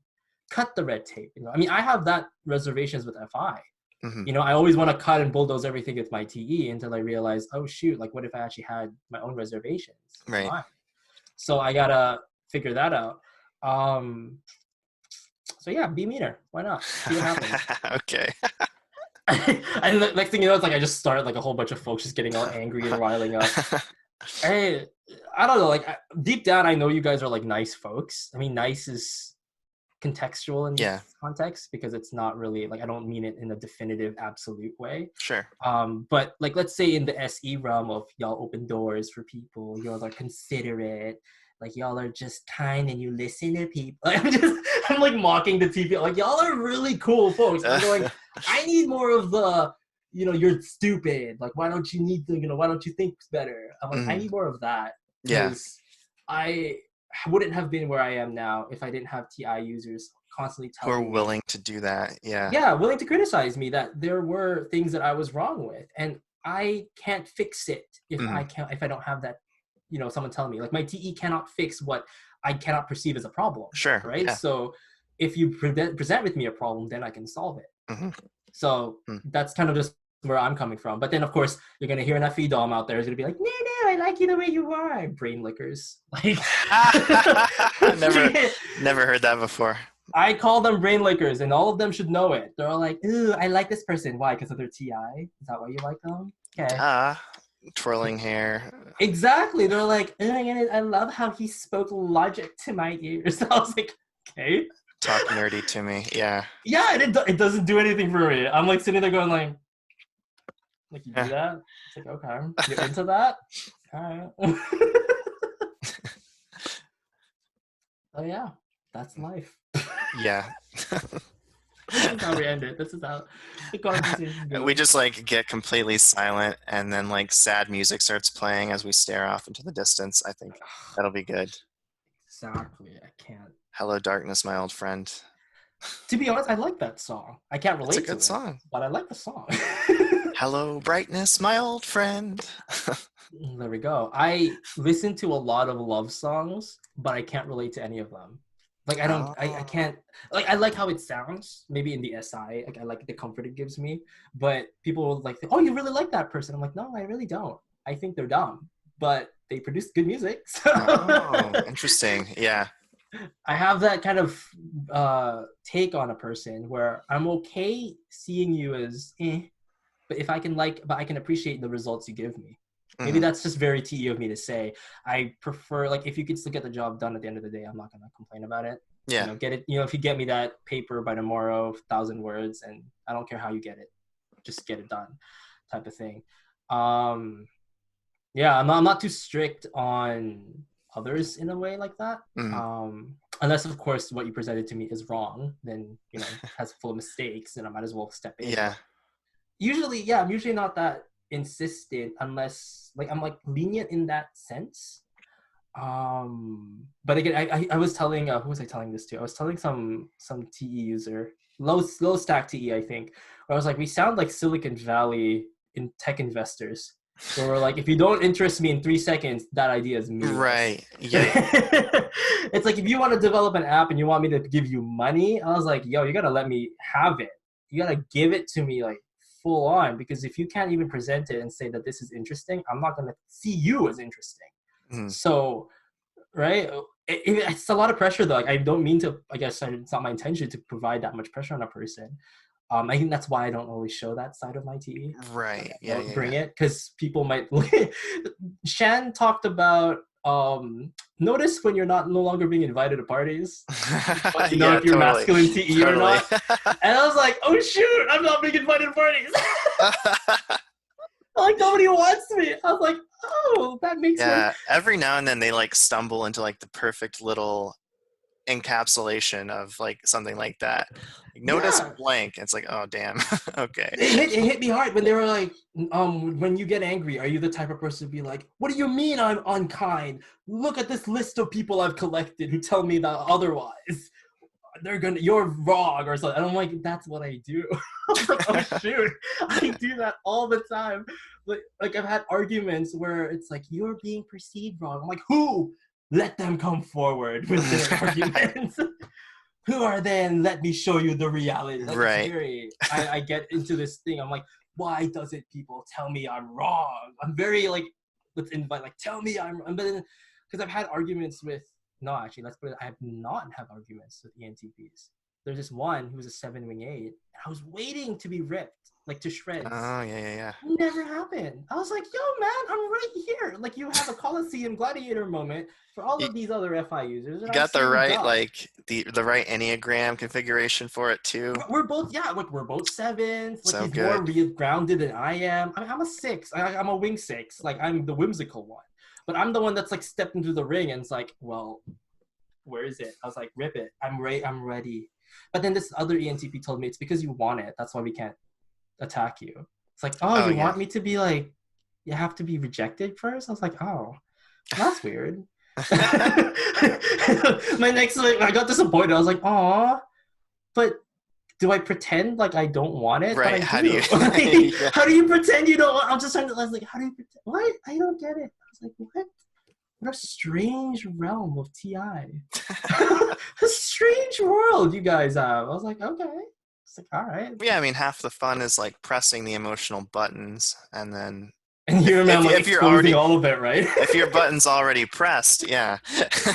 Cut the red tape. I mean, I have that reservations with FI. Hmm. I always want to cut and bulldoze everything with my TE until I realize, oh shoot, like what if I actually had my own reservations in Right. mind? So I gotta figure that out. Um, so yeah, be meaner. Why not? See what happens. Okay. And the next thing you know, it's like I just started like a whole bunch of folks just getting all angry and riling up. Hey, I don't know. Like deep down, I know you guys are like nice folks. I mean, nice is contextual in Yeah. this context because it's not really like I don't mean it in a definitive absolute way. Sure. But like let's say in the SE realm of y'all open doors for people, y'all are considerate, like y'all are just kind and you listen to people. Like, I'm like mocking the TV. Like y'all are really cool folks. I'm going, I need more of the you're stupid. Like why don't you think better? I'm like, I Hmm. need more of that Yeah. because I wouldn't have been where I am now if I didn't have TI users constantly Who are telling me, willing to do that? Yeah. yeah, willing to criticize me that there were things that I was wrong with, and I can't fix it Hmm. if I don't have that, someone telling me. Like my TE cannot fix what I cannot perceive as a problem, Sure. right? Yeah. So if you present with me a problem, then I can solve it. Hmm. So that's kind of just where I'm coming from. But then, of course, you're gonna hear an FE dom out there is gonna be like, no, I like you the way you are, brain lickers. Like, Never, never heard that before. I call them brain lickers, and all of them should know it. They're all like, ooh, I like this person. Why? Because of their TI? Is that why you like them? Okay. Duh. Twirling hair. Exactly. They're like, oh my god, I love how he spoke logic to my ears. I was like, okay. Talk nerdy to me. Yeah. Yeah, and it doesn't do anything for me. I'm like sitting there going like you do Yeah. that? It's like, okay, you're into that? All right. Oh yeah, that's life. Yeah. This is how we end it. This is how the conversation We goes. just like get completely silent and then like sad music starts playing as we stare off into the distance. I think that'll be good. Exactly. I can't. Hello, darkness, my old friend. To be honest, I like that song. I can't It's a relate good to it, song. but I like the song. Hello, brightness, my old friend. There we go. I listen to a lot of love songs, but I can't relate to any of them. Like I Oh, can't like I like how it sounds, maybe in the SI, like I like the comfort it gives me, but people will like, oh, you really like that person. I'm like, no, I really don't. I think they're dumb, but they produce good music. So oh, interesting. Yeah. I have that kind of take on a person where I'm okay seeing you as but if I can but I can appreciate the results you give me. Maybe Hmm. that's just very TE of me to say. I prefer like if you could still get the job done at the end of the day, I'm not gonna complain about it. Yeah. Get it. If you get me that paper by tomorrow, 1,000 words, and I don't care how you get it, just get it done, type of thing. Um, yeah, I'm not too strict on others in a way like that. Hmm. Unless of course what you presented to me is wrong, then has full of mistakes, then I might as well step in. Yeah. But usually, yeah, I'm usually not that insistent unless like I'm like lenient in that sense. But again, I was telling who was I telling this to? I was telling some TE user, low stack TE, I think, where I was like, we sound like Silicon Valley in tech investors. Where we're like, if you don't interest me in 3 seconds, that idea is meaningless. Right. Yeah. It's like if you want to develop an app and you want me to give you money, I was like, yo, you gotta let me have it. You gotta give it to me like full on, because if you can't even present it and say that this is interesting, I'm not gonna see you as interesting. Hmm. So, right, it's a lot of pressure though. Like, I don't mean to. I guess it's not my intention to provide that much pressure on a person. I think that's why I don't always show that side of my TE. Like, Right. I Yeah. don't Yeah. bring Yeah. it because people might. Shan talked about notice when you're not no longer being invited to parties. But you know Yeah. if you're Totally. masculine TE or Totally. not. And I was like, oh shoot, I'm not being invited to parties. Like nobody wants me. I was like, oh, that makes my Yeah. Every now and then they like stumble into like the perfect little encapsulation of like something like that. Like, notice yeah. blank. It's like, oh damn. Okay. It hit me hard when they were like, when you get angry, are you the type of person to be like, what do you mean I'm unkind? Look at this list of people I've collected who tell me that otherwise. You're wrong or something. And I'm like, that's what I do. I was like, oh shoot, I do that all the time. Like I've had arguments where it's like you're being perceived wrong. I'm like, who? Let them come forward with their arguments. Who are they? And let me show you the reality. Like it's Right. very. I get into this thing. I'm like, why doesn't people tell me I'm wrong? I'm very like, let's invite like tell me I'm. But then because I've had arguments with no, actually, let's put it. I have not had arguments with ENTPs. There's this one who was a 7-wing 8, and I was waiting to be ripped, like to shreds. Oh yeah, yeah, yeah. Never happened. I was like, yo, man, I'm right here. Like you have a Coliseum gladiator moment for all You, of these other FI users, you and I'm got the sitting right duck. like the right Enneagram configuration for it too. We're both, yeah, like we're both sevens. Like So he's more good. real grounded than I am. I'm a 6. I'm a wing 6. Like I'm the whimsical one, but I'm the one that's like stepped into the ring and it's like, well, where is it? I was like, rip it. I'm ready. But then this other ENTP told me it's because you want it. That's why we can't attack you. It's like, oh, Oh you yeah. want me to be like, you have to be rejected first? I was like, oh, that's weird. My next, like, I got disappointed. I was like, oh, but do I pretend like I don't want it? But Right. I How do you? do. Like, Yeah. how do you pretend you don't want? I'm just trying to. I was like, how do you pretend? What? I don't get it. I was like, what? What a strange realm of TI. A strange world you guys have. I was like, okay. It's like, all right. Yeah. I mean, half the fun is like pressing the emotional buttons, and then And here if I'm like if you're exposing already all of it, right? if your button's already pressed, yeah.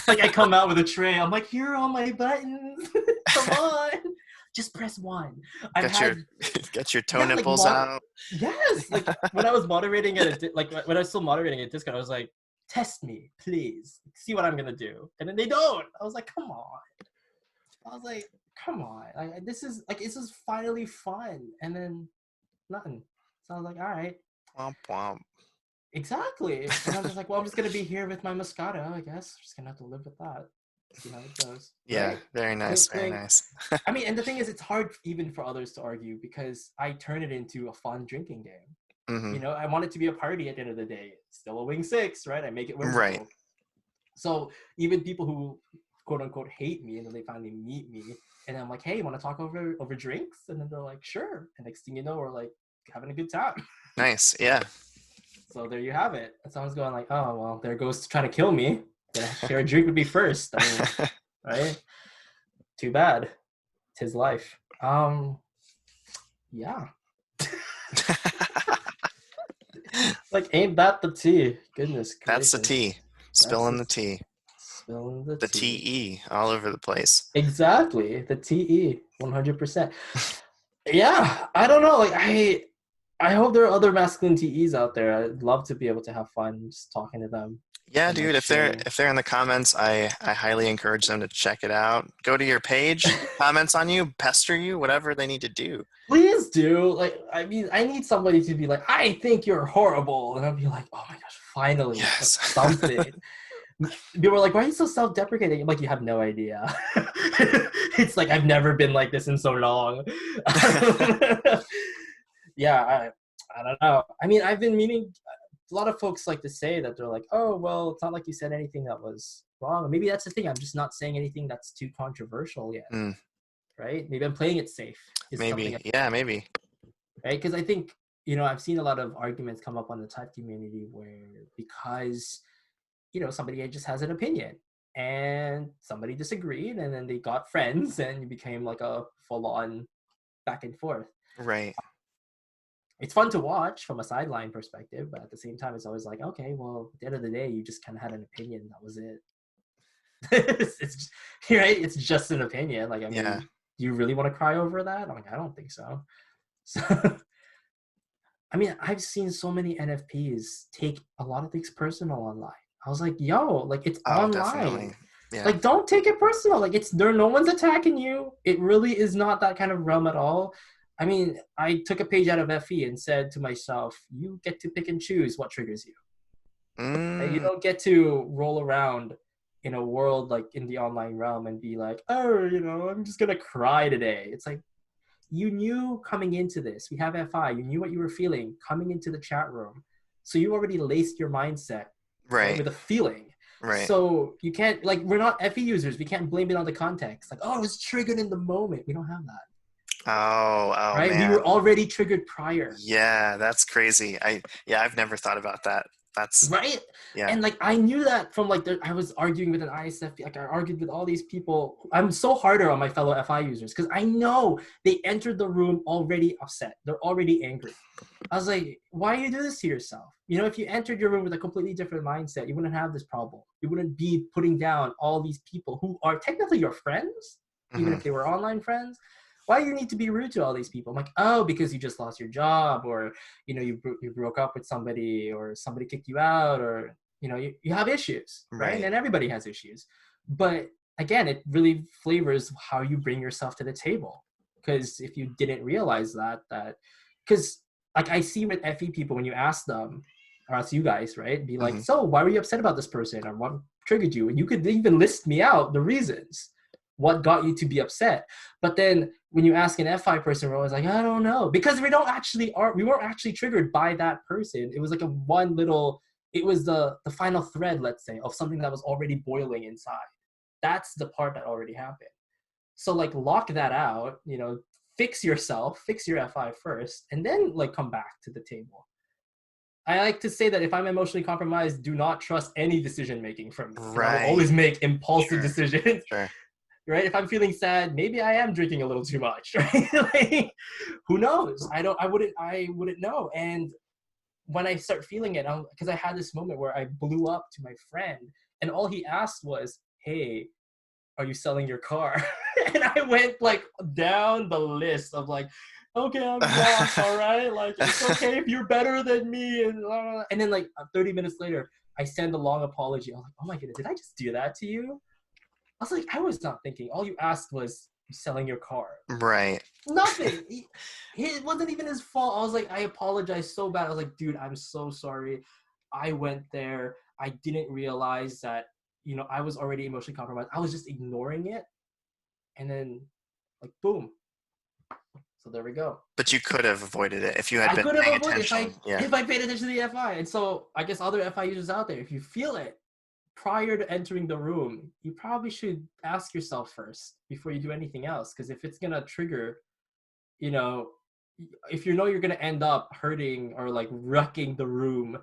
Like I come out with a tray. I'm like, here are all my buttons. Come on. Just press one. I've Get your had get your toe yeah, like nipples out. yes, like when I was moderating at like when I was still moderating at Discord, I was like, test me, please, see what I'm gonna do, and then they don't. I was like, come on. I was like, come on, like, this is finally fun, and then nothing. So I was like, all right, Womp womp. exactly. And I'm just like, well, I'm just gonna be here with my Moscato, I guess. Just gonna have to live with that. See how it goes, Yeah. right? Very nice. Very Like, nice. I mean, and the thing is, it's hard even for others to argue because I turn it into a fun drinking game. Hmm. You know, I want it to be a party at the end of the day. Still a wing 6, right? I make it Right. whimsical. So even people who quote unquote hate me and then they finally meet me and I'm like, hey, you want to talk over drinks? And then they're like, sure. And next thing you know, we're like having a good time. Nice. Yeah. So there you have it. And someone's going like, oh well, there goes trying to kill me. Gonna share a drink with me first. I mean, right? Too bad. Tis life. Yeah. Like, ain't that the tea? Goodness That's the gracious. tea. That's Spilling the the tea. spilling the The tea. TE all over the place. Exactly. The TE. 100%. Yeah. I don't know. Like I hope there are other masculine TEs out there. I'd love to be able to have fun just talking to them Yeah, and like dude, sharing. if they're in the comments, I highly encourage them to check it out. Go to your page, comments on you, pester you, whatever they need to do. Please do. Like, I mean, I need somebody to be like, I think you're horrible. And I'll be like, oh my gosh, finally, Yes. something. People were like, why are you so self-deprecating? I'm like, you have no idea. It's like I've never been like this in so long. Yeah, I don't know. I mean, I've been meaning a lot of folks like to say that they're like, oh well, it's not like you said anything that was wrong. Maybe that's the thing. I'm just not saying anything that's too controversial yet. Mm, Right? Maybe I'm playing it safe is something, maybe. Yeah, maybe. right? Because I think, you know, I've seen a lot of arguments come up on the type community where because, you know, somebody just has an opinion and somebody disagreed and then they got friends and it became like a full-on back and forth. Right. It's fun to watch from a sideline perspective, but at the same time, it's always like, okay, well, at the end of the day, you just kind of had an opinion. That was it. It's just, right. It's just an opinion. Like, I Yeah. mean, Do you really want to cry over that? I'm like, I don't think so. So I mean, I've seen so many NFPs take a lot of things personal online. I was like, yo, like it's Oh, online. definitely. Yeah. Like, don't take it personal. Like, it's there. No one's attacking you. It really is not that kind of realm at all. I mean, I took a page out of FE and said to myself, you get to pick and choose what triggers you. Right? You Mm, don't get to roll around in a world like in the online realm and be like, oh, I'm just gonna cry today. It's like you knew coming into this. We have FI. You knew what you were feeling coming into the chat room, so you already laced your mindset right right. with a feeling. Right. So you can't like we're not FE users. We can't blame it on the context. Like, oh, it was triggered in the moment. We don't have that, Oh, oh right? We were man. already triggered prior. Yeah, that's crazy. Yeah, I've never thought about that. That's Right. yeah. And like I knew that from like I was arguing with an ISFP, like I argued with all these people. I'm so harder on my fellow FI users because I know they entered the room already upset. They're already angry. I was like, why do you do this to yourself? If you entered your room with a completely different mindset, you wouldn't have this problem. You wouldn't be putting down all these people who are technically your friends, even Hmm. if they were online friends. Why do you need to be rude to all these people? I'm like, oh, because you just lost your job, or you broke up with somebody, or somebody kicked you out, or you have issues, right? Right. And everybody has issues. But again, it really flavors how you bring yourself to the table. Because if you didn't realize that because like I see with FE people when you ask them, or ask you guys, right? Be like, Hmm. so why were you upset about this person, or what triggered you? And you could even list me out the reasons what got you to be upset. But then when you ask an FI person, we're always like, I don't know, because we weren't actually triggered by that person. It was like it was the final thread, let's say, of something that was already boiling inside. That's the part that already happened. So like lock that out, fix yourself, fix your FI first, and then like come back to the table. I like to say that if I'm emotionally compromised, do not trust any decision making from me because I will Right. always make impulsive Sure. decisions. Sure. Right? If I'm feeling sad, maybe I am drinking a little too much. Right? Like, who knows? I wouldn't know. And when I start feeling it, because I had this moment where I blew up to my friend, and all he asked was, "Hey, are you selling your car?" And I went like down the list of like, okay, I'm lost, all right, like it's okay if you're better than me, and then like 30 minutes later I send a long apology. I was like, oh my goodness, did I just do that to you? I was like, I was not thinking, all you asked was selling your car. Right. Nothing. It wasn't even his fault. I was like, I apologize so bad. I was like, dude, I'm so sorry. I went there. I didn't realize that, I was already emotionally compromised. I was just ignoring it. And then, like, boom. So there we go. But you could have avoided it if you had I been could have paying avoided attention. Yeah. if I paid attention to the FI. And so I guess other FI users out there, if you feel it prior to entering the room, you probably should ask yourself first before you do anything else. Because if it's gonna trigger, you know, if you're gonna end up hurting or like wrecking the room,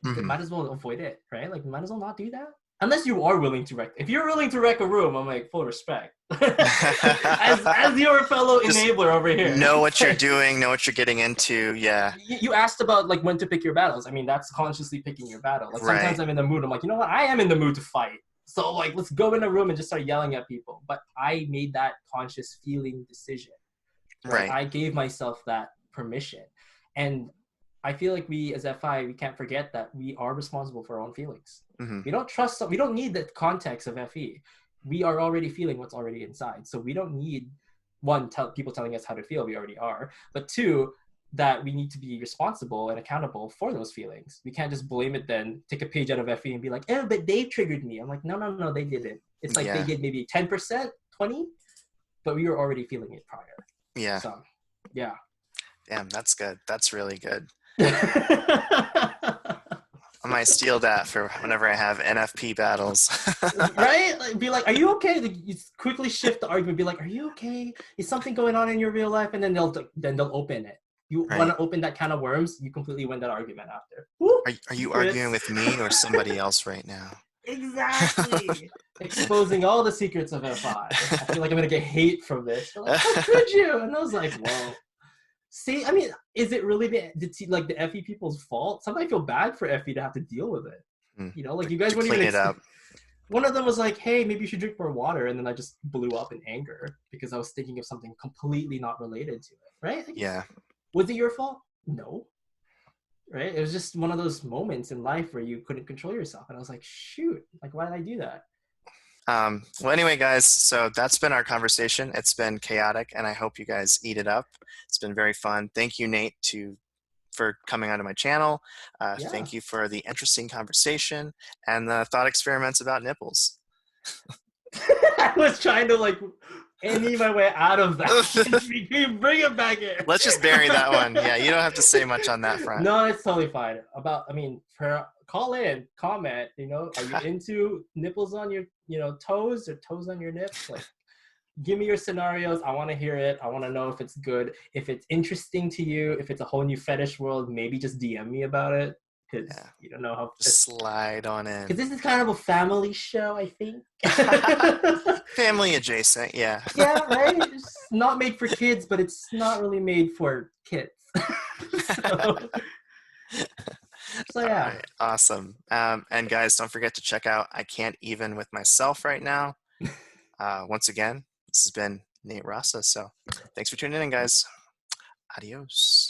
you Hmm. might as well avoid it, right? Like, you might as well not do that. Unless you are willing to wreck. If you're willing to wreck a room, I'm like, full respect. as your fellow Just enabler over here. know It's what you're like, doing, know what you're getting into. Yeah. you asked about like when to pick your battles. I mean, that's consciously picking your battle. Like sometimes Right. I'm in the mood. I'm like, you know what? I am in the mood to fight. So like, let's go in a room and just start yelling at people. But I made that conscious feeling decision, right? Right. I gave myself that permission, and I feel like we as FI we can't forget that we are responsible for our own feelings. Hmm. We don't need the context of FE. We are already feeling what's already inside. So we don't need people telling us how to feel. We already are. But two, that we need to be responsible and accountable for those feelings. We can't just blame it then, take a page out of FE and be like, oh, but they triggered me. I'm like, no, no, no, they didn't. It's like they Yeah. did maybe 10%, 20, but we were already feeling it prior. Yeah. So, yeah. Damn, that's good. That's really good. I might steal that for whenever I have NFP battles. Right? Like, be like, are you okay? Like, you quickly shift the argument. Be like, are you okay? Is something going on in your real life? And then they'll open it. You want Right. to open that can of worms? You completely win that argument after. Woo, Are you arguing secrets. with me or somebody else right now? Exactly. Exposing all the secrets of FI. I feel like I'm gonna get hate from this. They're like, how could you? And I was like, whoa. See, I mean, is it really the FE people's fault? Sometimes I feel bad for FE to have to deal with it. Hmm. Like you guys To weren't even clean it up. One of them was like, "Hey, maybe you should drink more water," and then I just blew up in anger because I was thinking of something completely not related to it. Right? Like, Yeah. was it your fault? No. Right? It was just one of those moments in life where you couldn't control yourself, and I was like, "Shoot! Like, why did I do that?" Well, anyway, guys, so that's been our conversation. It's been chaotic, and I hope you guys eat it up. It's been very fun. Thank you, Nate, for coming onto my channel. Yeah. Thank you for the interesting conversation and the thought experiments about nipples. I was trying to like any my way out of that. Bring it back in. Let's just bury that one. Yeah, you don't have to say much on that front. No, it's totally fine. About, I mean, call in, comment. Are you into nipples on your, toes or toes on your nips? Like, give me your scenarios. I want to hear it. I want to know if it's good, if it's interesting to you, if it's a whole new fetish world. Maybe just DM me about it because Yeah, you don't know how. just slide on Because in. this is kind of a family show, I think. Family adjacent, yeah. Yeah, right. It's not made for kids, but it's not really made for kids. so, so All yeah. right, awesome. And guys, don't forget to check out I Can't Even with Myself right now. Once again, this has been Nate Rasa. So thanks for tuning in, guys. Adios.